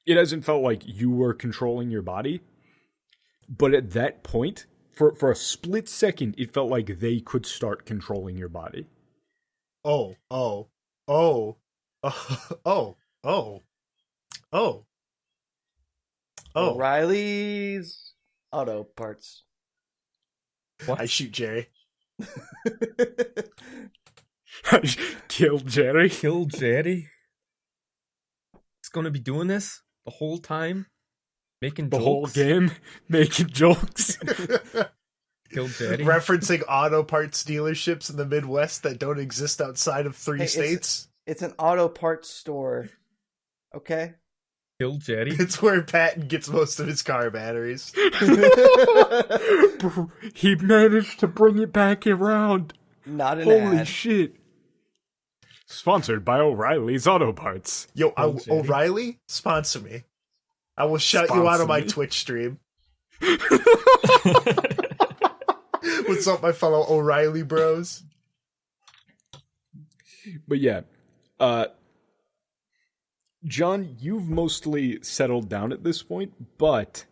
It hasn't felt like you were controlling your body. But at that point, for a split second, it felt like they could start controlling your body. Oh. O'Reilly's Auto Parts. What? I shoot Jerry. Kill Jerry. Kill Jerry? He's gonna be doing this the whole time? Making The jokes? whole game, making jokes. Kill Jerry? Referencing auto parts dealerships in the Midwest that don't exist outside of 3 states. It's an auto parts store. Okay? Kill Jerry? It's where Patton gets most of his car batteries. He managed to bring it back around. Not an Holy ad. shit. Sponsored by O'Reilly's Auto Parts. Yo, Jerry. O'Reilly, sponsor me. I will shut you out of my Sponsor me. Twitch stream. What's up, my fellow O'Reilly bros? But yeah, John, you've mostly settled down at this point, but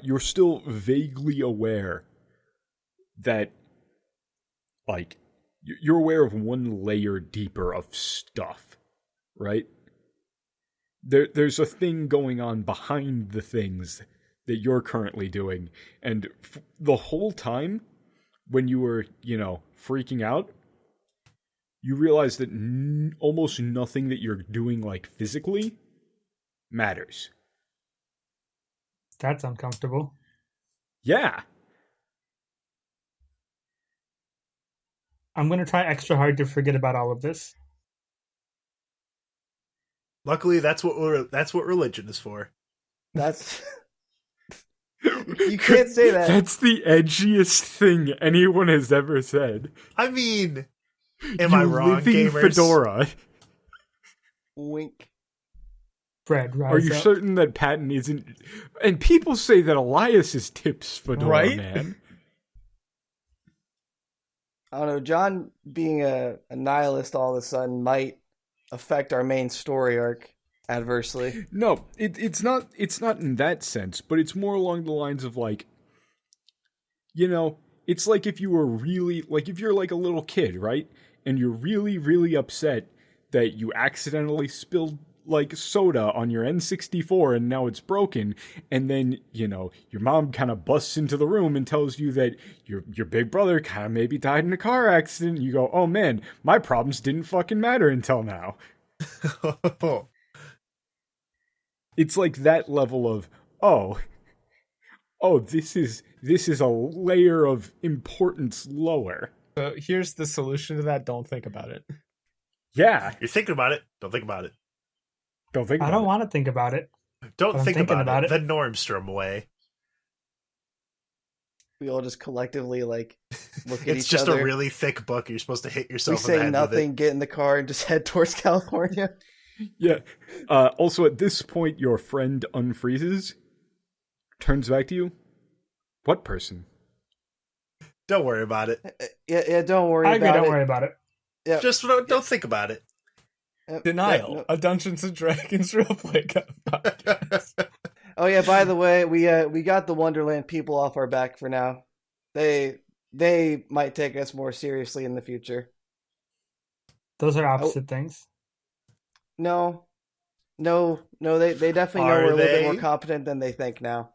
you're still vaguely aware that, like, you're aware of one layer deeper of stuff, right? There's a thing going on behind the things that you're currently doing, and the whole time when you were, freaking out, you realize that almost nothing that you're doing, like, physically matters. That's uncomfortable. Yeah. I'm going to try extra hard to forget about all of this. Luckily, that's what religion is for. That's you can't say that. That's the edgiest thing anyone has ever said. I mean, am I wrong, living gamers? fedora. Wink. Fred, rise Are you up. certain that Patton isn't? And people say that Elias is tips fedora, Right? man. I don't know. John being a nihilist all of a sudden might affect our main story arc adversely. No, it's not. It's not in that sense, but it's more along the lines of, like, it's like if you were really, like, if you're like a little kid, right, and you're really, really upset that you accidentally spilled, like, soda on your N64 and now it's broken, and then, your mom kind of busts into the room and tells you that your big brother kind of maybe died in a car accident. You go, oh man, my problems didn't fucking matter until now. It's like that level of, oh, this is a layer of importance lower. So here's the solution to that. Don't think about it. Yeah. You're thinking about it. Don't think about it. Don't think I about don't it. want to think about it. Don't But I'm think thinking about about it. it. The Normstrom way. We all just collectively look at It's each just other. a really thick book. You're supposed to hit We yourself in the say head nothing, with get in the car, and just head towards California. Yeah. Also, at this point, your friend unfreezes, turns back to you. What person? it. Don't worry about it. Yeah, don't worry I agree, about don't it. worry about it. Yeah. Just don't think about it. Denial. No. A Dungeons and Dragons roleplay podcast. Oh yeah, by the way, we got the Wonderland people off our back for now. They might take us more seriously in the future. Those are opposite things. No, they definitely know Are we're a little bit they? more competent than they think now.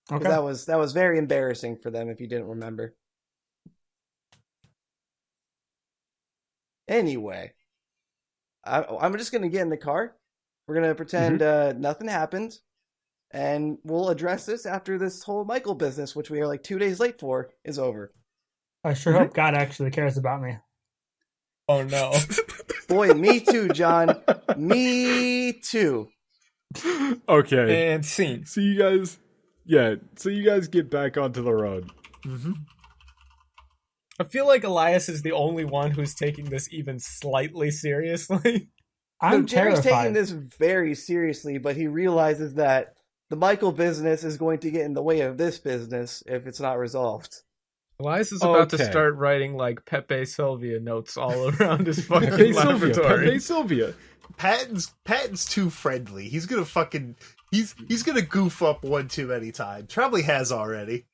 'Cause Okay. that was very embarrassing for them if you didn't remember. Anyway, I'm just gonna get in the car. We're gonna pretend nothing happened, and we'll address this after this whole Michael business, which we are like 2 days late for, is over. I sure hope God actually cares about me. Oh no. Boy, me too, John. Me too. Okay. And scene. So you guys get back onto the road. Mm-hmm. I feel like Elias is the only one who's taking this even slightly seriously. I'm Jerry's taking terrified. this very seriously, but he realizes that the Michael business is going to get in the way of this business if it's not resolved. Elias is about to Okay. start writing like Pepe Sylvia notes all around his fucking Pepe Sylvia. laboratory. Pepe Sylvia. Patton's too friendly. He's gonna he's gonna goof up one too many times. Probably has already.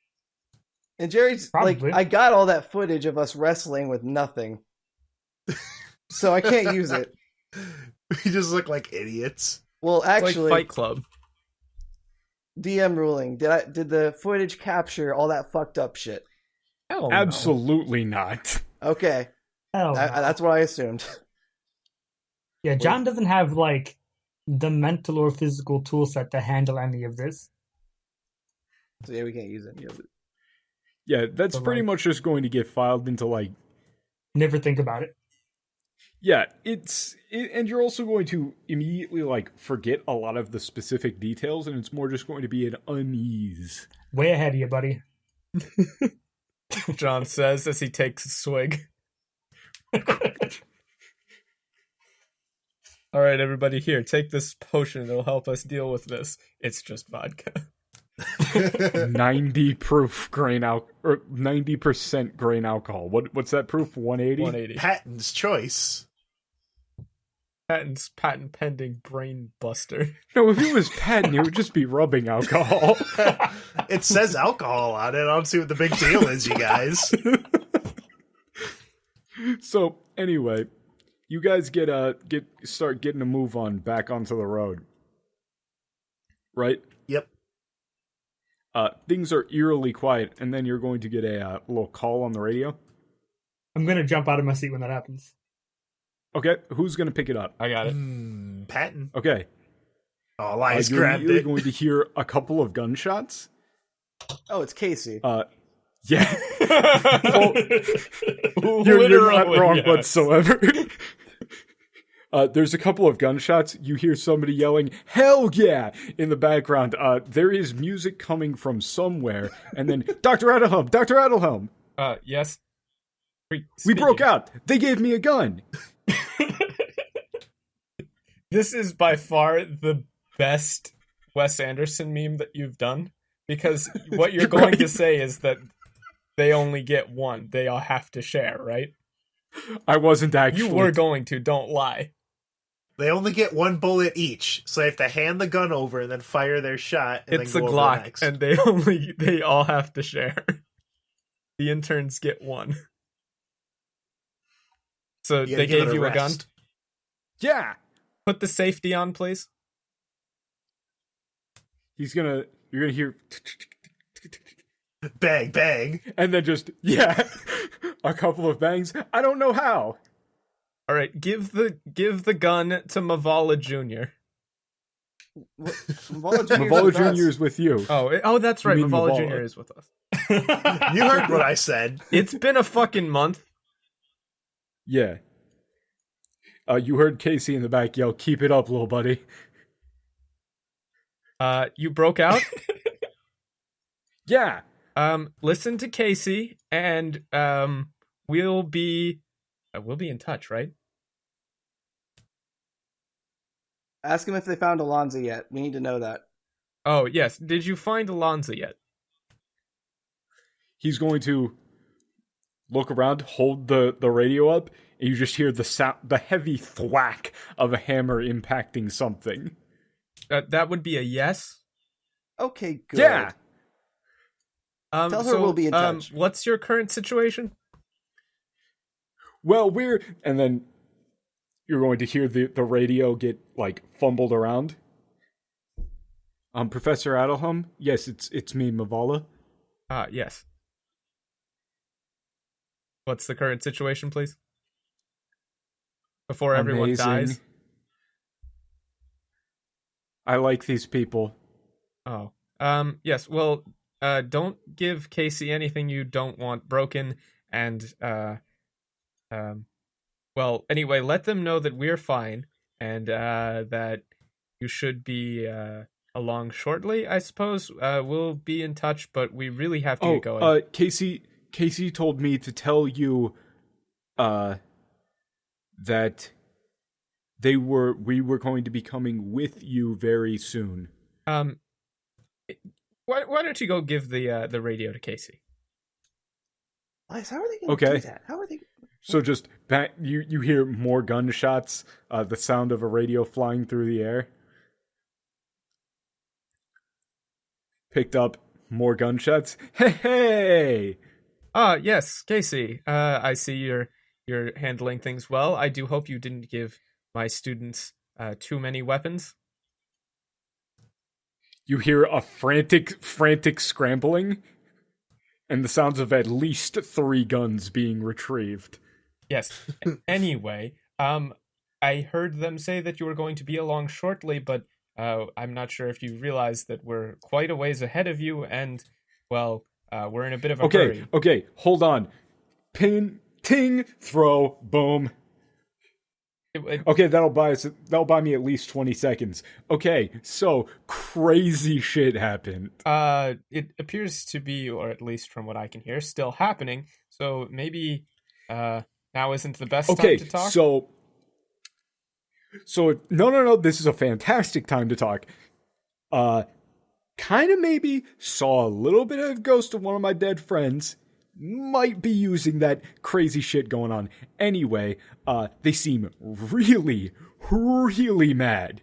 And Jerry's Probably. like, I got all that footage of us wrestling with nothing. So I can't use it. We just look like idiots. Well, It's like actually, Fight Club. DM ruling. Did the footage capture all that fucked up shit? Hell no. Absolutely not. Okay. Hell no. That's what I assumed. Yeah, John doesn't have like the mental or physical tool set to handle any of this. So yeah, we can't use any of it. Yeah, that's But, pretty like- much just going to get filed into, like, Never think about it. yeah, and you're also going to immediately, like, forget a lot of the specific details, and it's more just going to be an unease. Way ahead of you, buddy. John says as he takes a swig. All right, everybody, here, take this potion. It'll help us deal with this. It's just vodka. 90 proof grain or 90% grain alcohol. What's that proof? 180? 180. Patton's choice. Patent's patent pending brain buster. No, if it was patent, it would just be rubbing alcohol. It says alcohol on it. I don't see what the big deal is, you guys. So anyway, you guys start getting a move on back onto the road, right? Yep. Things are eerily quiet, and then you're going to get a little call on the radio. I'm gonna jump out of my seat when that happens. Okay, who's going to pick it up? I got it. Patton. Okay. Oh, Elias You're grabbed immediately it. going to hear a couple of gunshots. Oh, it's Casey. Yeah. Well, You're not wrong yes. whatsoever. There's a couple of gunshots. You hear somebody yelling, "Hell yeah!" in the background. There is music coming from somewhere. And then, Dr. Adelhelm, Dr. Adelhelm. Yes. We broke out. They gave me a gun. This is by far the best Wes Anderson meme that you've done, because what you're going to say is that they only get one. They all have to share, right? I wasn't actually. You were going to, don't lie. They only get one bullet each, so they have to hand the gun over and then fire their shot. And It's then a go over Glock, next. and they all have to share. The interns get one. So You gotta they give it gave you a gun? rest. Yeah. Put the safety on, please. You're gonna hear, Bang, bang. and then just, yeah, a couple of bangs. I don't know how. All right, give the gun to Mavala Jr. Mavola Jr. is with you. Oh, that's right. You mean Mavala Mavala. Jr. is with us. You heard what I said. It's been a fucking month. Yeah. You heard Casey in the back yell, "Keep it up, little buddy." You broke out. Yeah. Listen to Casey, and we'll be in touch, right? Ask him if they found Alonzo yet. We need to know that. Oh yes. Did you find Alonzo yet? He's going to look around, hold the radio up, and you just hear the heavy thwack of a hammer impacting something. That would be a yes. Okay, good. Yeah. Tell her we'll be in touch. What's your current situation? Well, and then you're going to hear the radio get like fumbled around. Professor Adelhelm? Yes, it's me, Mavala. Yes. What's the current situation, please? Before everyone Amazing. dies. I like these people. Oh. Yes, well, don't give Casey anything you don't want broken, and well, anyway, let them know that we're fine, and that you should be along shortly, I suppose. We'll be in touch, but we really have to get going. Casey told me to tell you that we were going to be coming with you very soon. Why don't you go give the radio to Casey? Elias, how are they going to do that? How are they? So just back, you hear more gunshots, the sound of a radio flying through the air. Picked up more gunshots. Hey! Yes, Casey. I see you're handling things well. I do hope you didn't give my students too many weapons. You hear a frantic scrambling, and the sounds of at least 3 guns being retrieved. Yes. Anyway, I heard them say that you were going to be along shortly, but I'm not sure if you realize that we're quite a ways ahead of you, and, well, we're in a bit of a hurry. Okay, hold on. Pin, ting, throw, boom. Okay, that'll buy me at least 20 seconds. Okay, so crazy shit happened. It appears to be, or at least from what I can hear, still happening. So maybe now isn't the best time to talk. So no, this is a fantastic time to talk. Kind of maybe saw a little bit of ghost of one of my dead friends. might be using that crazy shit going on. Anyway, they seem really, really mad.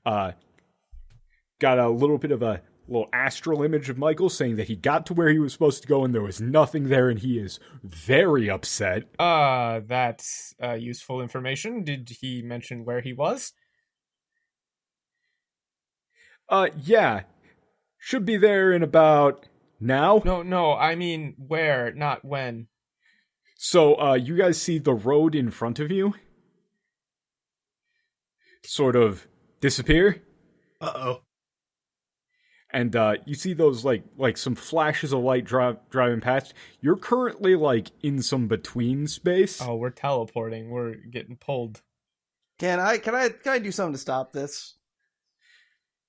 Got a little bit of a little astral image of Michael saying that he got to where he was supposed to go and there was nothing there, and he is very upset. That's useful information. Did he mention where he was? Yeah. Should be there in about now. No, I mean where, not when. So, you guys see the road in front of you sort of disappear? Uh-oh. And you see those like some flashes of light driving past. You're currently like in some between space. Oh, we're teleporting. We're getting pulled. Can I do something to stop this?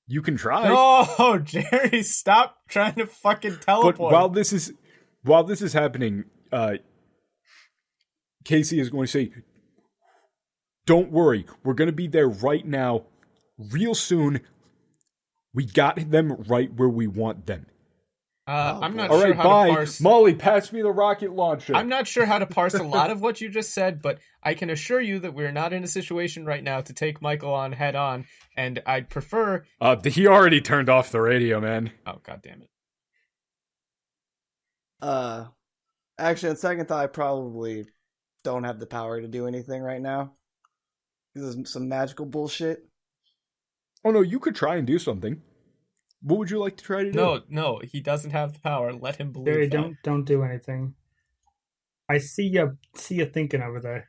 You can try. No, Jerry, stop trying to fucking teleport. But while this is happening, Casey is going to say, "Don't worry, we're going to be there right now, real soon. We got them right where we want them." I'm not All sure right, how bye. to parse. Molly, pass me the rocket launcher. I'm not sure how to parse a lot of what you just said, but I can assure you that we're not in a situation right now to take Michael on head on, and I'd prefer. He already turned off the radio, man. Oh, god damn it! Actually, on second thought, I probably don't have the power to do anything right now. This is some magical bullshit. Oh no, you could try and do something. What would you like to try to do? No, he doesn't have the power. Let him believe Jerry, that. don't do anything. I see you thinking over there.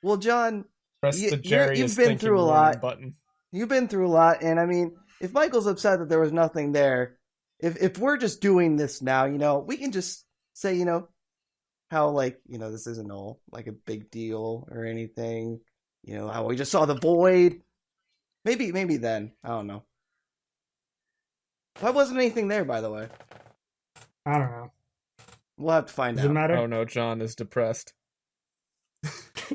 Well, John, Press the Jerry you've is been thinking through a warning lot. button. You've been through a lot, and I mean, if Michael's upset that there was nothing there, if we're just doing this now, we can just say, how this isn't all like a big deal or anything. How we just saw the void. Maybe then. I don't know. Why wasn't anything there, by the way? I don't know. We'll have to find Does it out. matter? Oh no, John is depressed.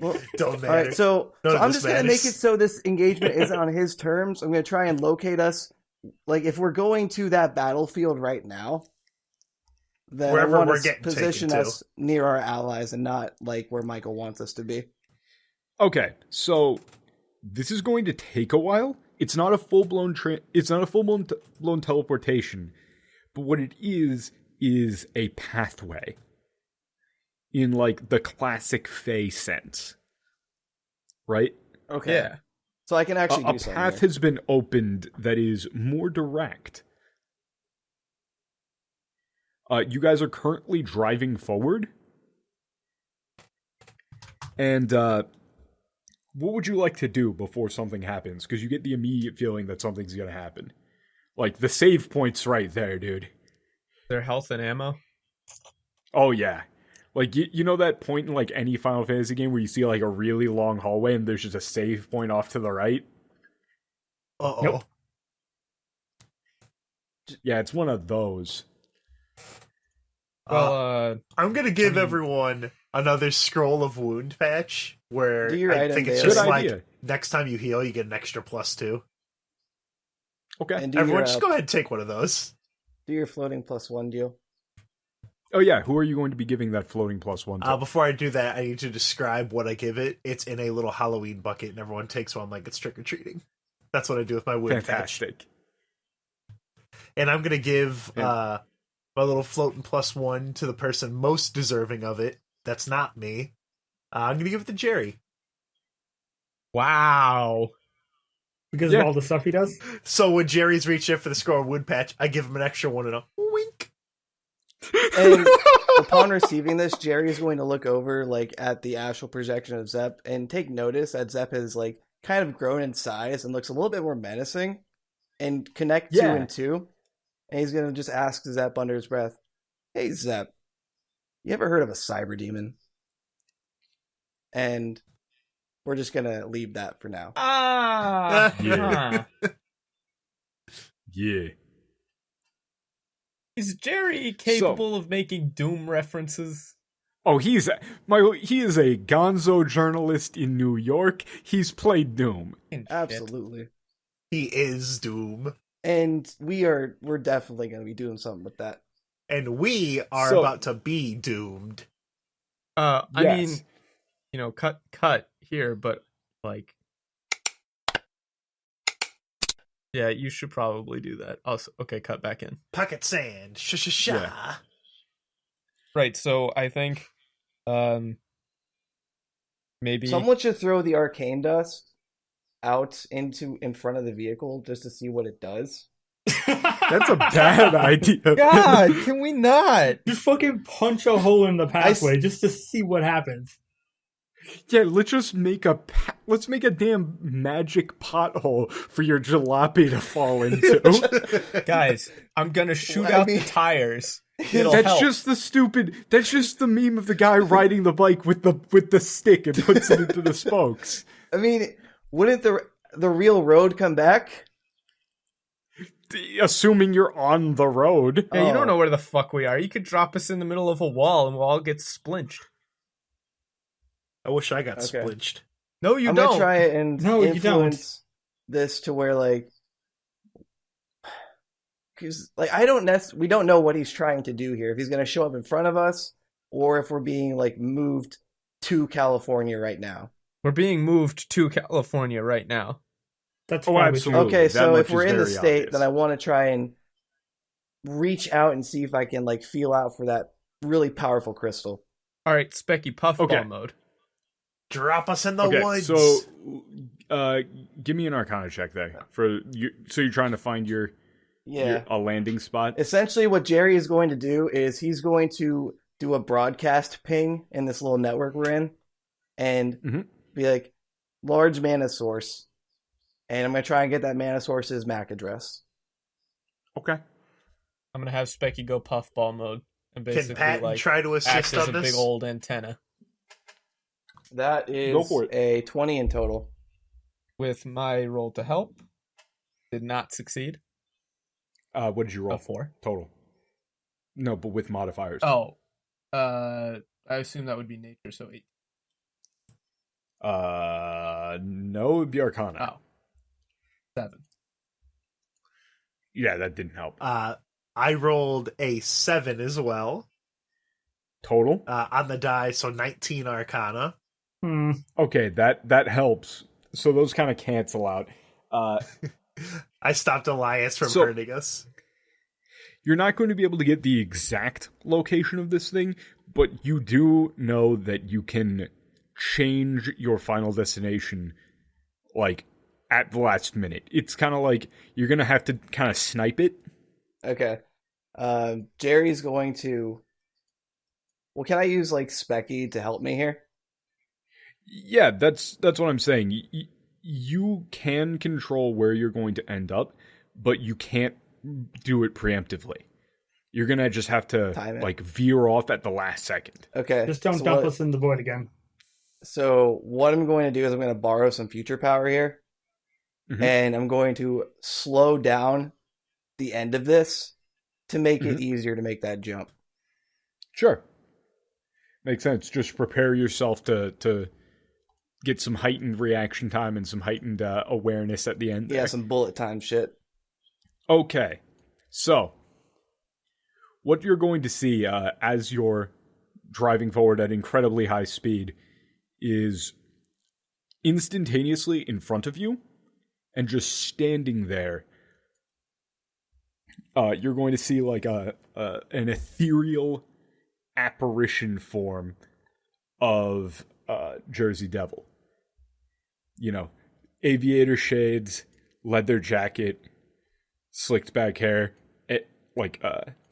Well, Don't matter. all right, so None of I'm this just going to matters. make it so this engagement isn't on his terms. I'm going to try and locate us. Like, if we're going to that battlefield right now, then Wherever I want we're to getting position taken to. us near our allies and not, like, where Michael wants us to be. Okay, so this is going to take a while. It's not a full-blown blown teleportation, but what it is a pathway in like the classic Fae sense, right? Okay. Yeah. So I can actually A do something. path here. has been opened that is more direct. You guys are currently driving forward, and what would you like to do before something happens? Because you get the immediate feeling that something's going to happen. Like, the save point's right there, dude. Their health and ammo. Oh, yeah. Like, you know that point in, like, any Final Fantasy game where you see, like, a really long hallway and there's just a save point off to the right? Uh-oh. Nope. Yeah, it's one of those. Well, I'm going to give everyone another scroll of wound patch where Do your I item think it's daily. just Good like idea. next time you heal, you get an extra +2. Okay. And do Everyone, your, just go ahead and take one of those. do your floating +1 deal. Oh, yeah, who are you going to be giving that floating +1 to? Before I do that, I need to describe what I give it. It's in a little Halloween bucket, and everyone takes one like it's trick-or-treating. That's what I do with my wound patch. Fantastic. And I'm going to give Yeah. my little floating +1 to the person most deserving of it. That's not me. I'm going to give it to Jerry. wow. Because Yeah. of all the stuff he does? So when Jerry's reaching for the scroll of wound patch, I give him an extra one and a wink. And upon receiving this, Jerry is going to look over at the astral projection of Zep and take notice that Zep has kind of grown in size and looks a little bit more menacing, and connect two Yeah. and two. And he's going to just ask Zep under his breath, "Hey Zep, you ever heard of a cyber demon?" And we're just going to leave that for now. Yeah. Yeah. Is Jerry capable of making Doom references? Oh, he is a gonzo journalist in New York. He's played Doom. And shit. Absolutely. He is Doom. And we're definitely going to be doing something with that. And we are about to be doomed. I Yes. mean, cut here, but like, yeah, you should probably do that. Also, okay, cut back in. Pocket sand. Sha. Yeah. Right. So I think, maybe Someone should throw the arcane dust out in front of the vehicle just to see what it does. That's a bad idea. God, can we not? Just fucking punch a hole in the pathway just to see what happens. Yeah, let's just make let's make a damn magic pothole for your jalopy to fall into. Guys, I'm gonna shoot Well, I out mean- the tires. It'll That's help. just that's just the meme of the guy riding the bike with the stick and puts it into the spokes. I mean, wouldn't the real road come back? Assuming you're on the road. Yeah, you Oh. don't know where the fuck we are. You could drop us in the middle of a wall and we'll all get splinched. I wish I got Okay. splinched. No, you I'm don't. gonna try it and No, you don't. influence this to where because we don't know what he's trying to do here. If he's gonna show up in front of us, or if we're being moved to California right now. We're being moved to California right now. That's Oh, probably absolutely. Okay, That so much if we're is in the very state, obvious. then I want to try and reach out and see if I can feel out for that really powerful crystal. All right, Specky puffball Okay. mode. Drop us in the Okay, woods. so give me an Arcana check there for you. So you're trying to find Yeah. a landing spot. Essentially, what Jerry is going to do is he's going to do a broadcast ping in this little network we're in, and Mhm. be like, "Large mana source," and I'm going to try and get that mana source's MAC address. Okay. I'm gonna have Specky go puffball mode and Can basically Patton try to act assist as on a this? big old antenna. That is Go for it. a 20 in total. With my roll to help, did not succeed. What did you roll? A 4. Total. No, but with modifiers. Oh, I assume that would be nature, so 8. No, it'd be Arcana. Oh, 7. Yeah, that didn't help. I rolled a 7 as well Total. on the die, so 19 Arcana. Okay, that helps. So those kind of cancel out. I stopped Elias from So- hurting us. You're not going to be able to get the exact location of this thing, but you do know that you can change your final destination at the last minute. It's kind of like you're going to have to kind of snipe it. Okay. Jerry's going to. Well, can I use Specky to help me here? Yeah, that's what I'm saying. You can control where you're going to end up, but you can't do it preemptively. You're going to just have to Time it. veer off at the last second. Okay. Just don't so dump what- us in the void again. So what I'm going to do is I'm going to borrow some future power here, Mhm. and I'm going to slow down the end of this to make it easier to make that jump. Sure. Makes sense. Just prepare yourself to get some heightened reaction time and some heightened awareness at the end there. Yeah, some bullet time shit. Okay. So, what you're going to see as you're driving forward at incredibly high speed is instantaneously in front of you and just standing there. You're going to see an ethereal apparition form of Jersey Devil. You know, aviator shades, leather jacket, slicked back hair,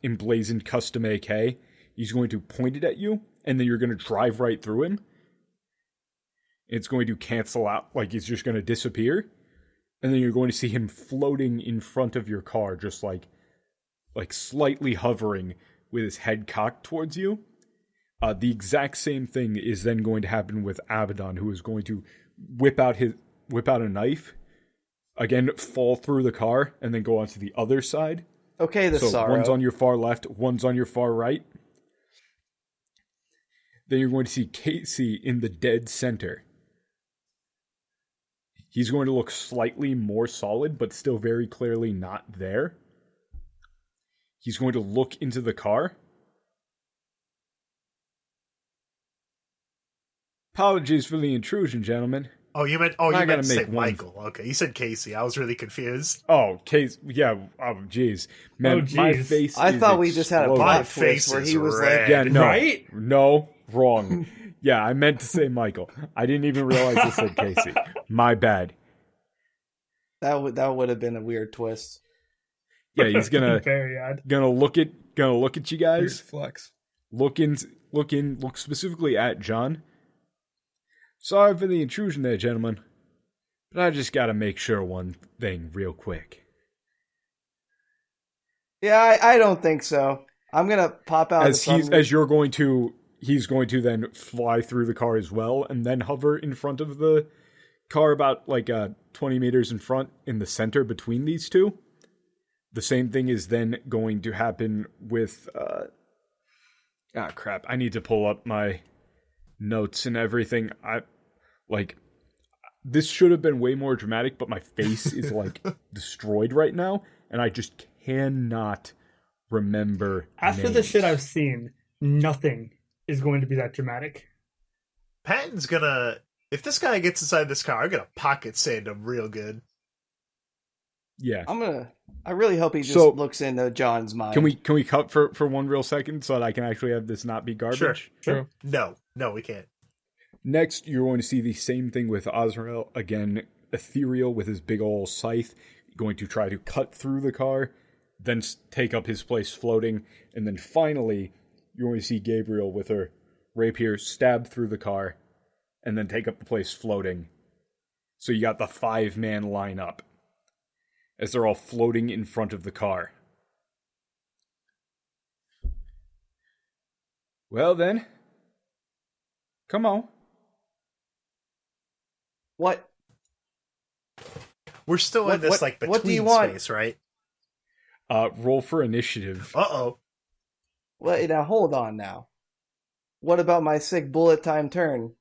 emblazoned custom AK. He's going to point it at you, and then you're going to drive right through him. It's going to cancel out, he's just going to disappear. And then you're going to see him floating in front of your car, just like slightly hovering with his head cocked towards you. The exact same thing is then going to happen with Abaddon, who is going to whip out a knife, again fall through the car, and then go onto the other side. Okay, the So sorrow. one's on your far left, one's on your far right. Then you're going to see Casey in the dead center. He's going to look slightly more solid, but still very clearly not there. he's going to look into the car. Apologies for the intrusion, gentlemen. Oh, you meant to say Michael. Okay, you said Casey. I was really confused. Oh, Casey. Yeah. Oh, jeez. Man, my face I is thought we just had a exploding. plot twist where he was red. like, Yeah, no. Right? No, wrong. Yeah, I meant to say Michael. I didn't even realize I said Casey. My bad. that would have been a weird twist. Yeah, he's Very odd. gonna look at you Here's guys. flex. Look specifically at John. Sorry for the intrusion there, gentlemen. But I just gotta make sure one thing real quick. Yeah, I don't think so. I'm gonna pop out He's going to then fly through the car as well, and then hover in front of the car about 20 meters in front in the center between these two. The same thing is then going to happen with crap. I need to pull up my notes and everything. This should have been way more dramatic, but my face is destroyed right now, and I just cannot remember After the names. shit I've seen, nothing is going to be that dramatic. Patton's gonna. If this guy gets inside this car, I'm gonna pocket sand him real good. Yeah. I really hope he just So- looks into John's mind. Can we cut for one real second so that I can actually have this not be garbage? True. No, we can't. Next, you're going to see the same thing with Azrael. Again, ethereal with his big ol' scythe, going to try to cut through the car, then take up his place floating, and then finally, you're going to see Gabriel with her rapier stab through the car, and then take up the place floating. So you got the 5-man lineup as they're all floating in front of the car. Well then, come on. What? We're still in this between what do you want? space, right? Roll for initiative. Uh-oh. Well, now hold on now. What about my sick bullet time turn?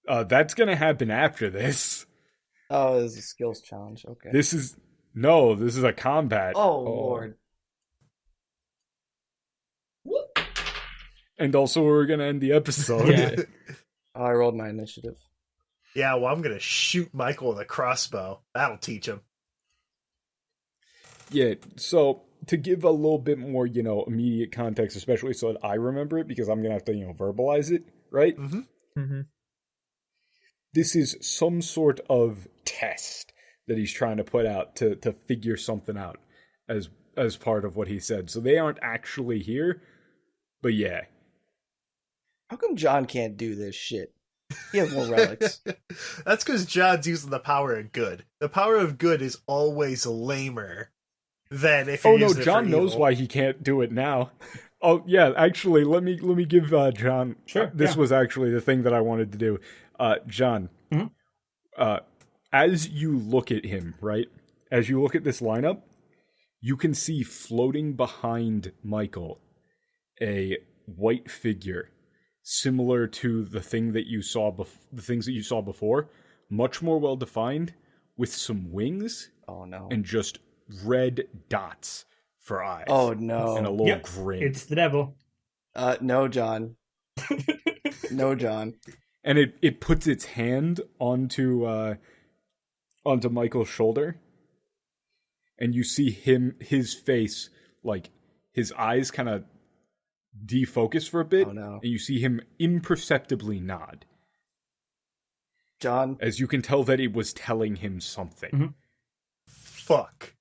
That's gonna happen after this. Oh, it's a skills challenge. Okay. This is a combat. Oh, Lord. And also we're gonna end the episode. Yeah. Oh, I rolled my initiative. Yeah, well, I'm gonna shoot Michael with a crossbow. That'll teach him. Yeah, so to give a little bit more, immediate context, especially so that I remember it, because I'm gonna have to, verbalize it, right? Mm-hmm. Mm-hmm. This is some sort of test that he's trying to put out to figure something out as part of what he said. So they aren't actually here, but yeah. How come John can't do this shit? He has more relics. That's because John's using the power of good. The power of good is always lamer than if you're Oh no, using it John for knows evil. why he can't do it now. Oh yeah, actually, let me give John. Sure, This yeah. was actually the thing that I wanted to do. John, Mhm. As you look at him, right? As you look at this lineup, you can see floating behind Michael a white figure, similar to the thing that you saw the things that you saw before, much more well defined, with some wings Oh, no. and just red dots for eyes. Oh, no. And a little Yep, grin. it's the devil. No, John. No, John. And it puts its hand onto Michael's shoulder, and you see his face, his eyes kind of defocus for a bit, Oh, no. and you see him imperceptibly nod, John. as you can tell that it was telling him something. Mhm. Fuck.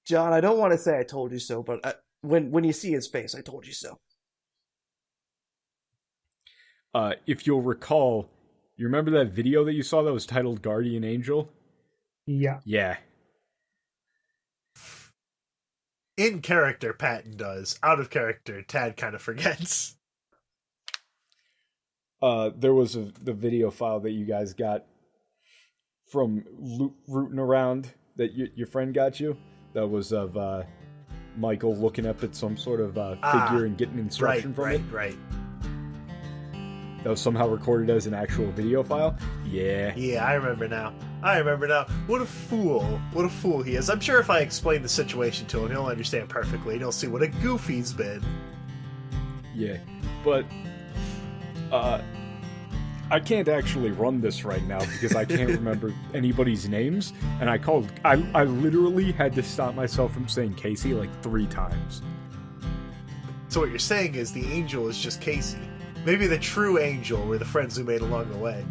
John, I don't want to say I told you so, but when you see his face, I told you so. If you'll recall, you remember that video that you saw that was titled Guardian Angel? Yeah. Yeah. In character, Patton does. Out of character, Tad kind of forgets. There was the video file that you guys got from rooting around that your friend got you. That was of Michael looking up at some sort of figure and getting instruction from it. Right. that was somehow recorded as an actual video file. Yeah. Yeah, I remember now. What a fool. What a fool he is. I'm sure if I explain the situation to him, he'll understand perfectly. He'll see what a goof he's been. Yeah. But, I can't actually run this right now because I can't remember anybody's names, and I literally had to stop myself from saying Casey like 3 times. So what you're saying is the angel is just Casey. Maybe the true angel were the friends we made along the way.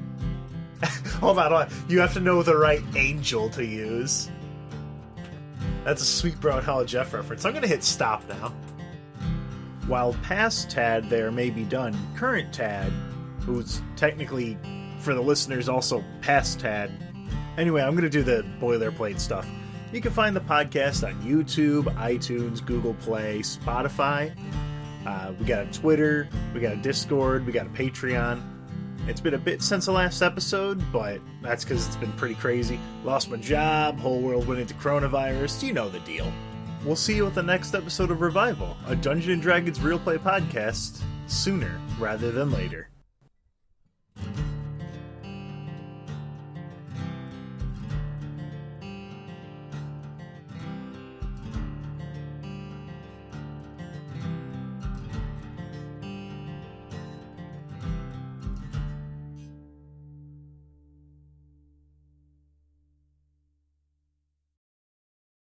Hold on. You have to know the right angel to use. That's a Sweet Bro and Hollow Jeff reference. I'm going to hit stop now. While past Tad there may be done, current Tad, who's technically, for the listeners, also past Tad. Anyway, I'm going to do the boilerplate stuff. You can find the podcast on YouTube, iTunes, Google Play, Spotify. We got a Twitter, we got a Discord, we got a Patreon. It's been a bit since the last episode, but that's because it's been pretty crazy. Lost my job, whole world went into coronavirus, you know the deal. We'll see you with the next episode of Revival, a Dungeons & Dragons Real Play podcast, sooner rather than later.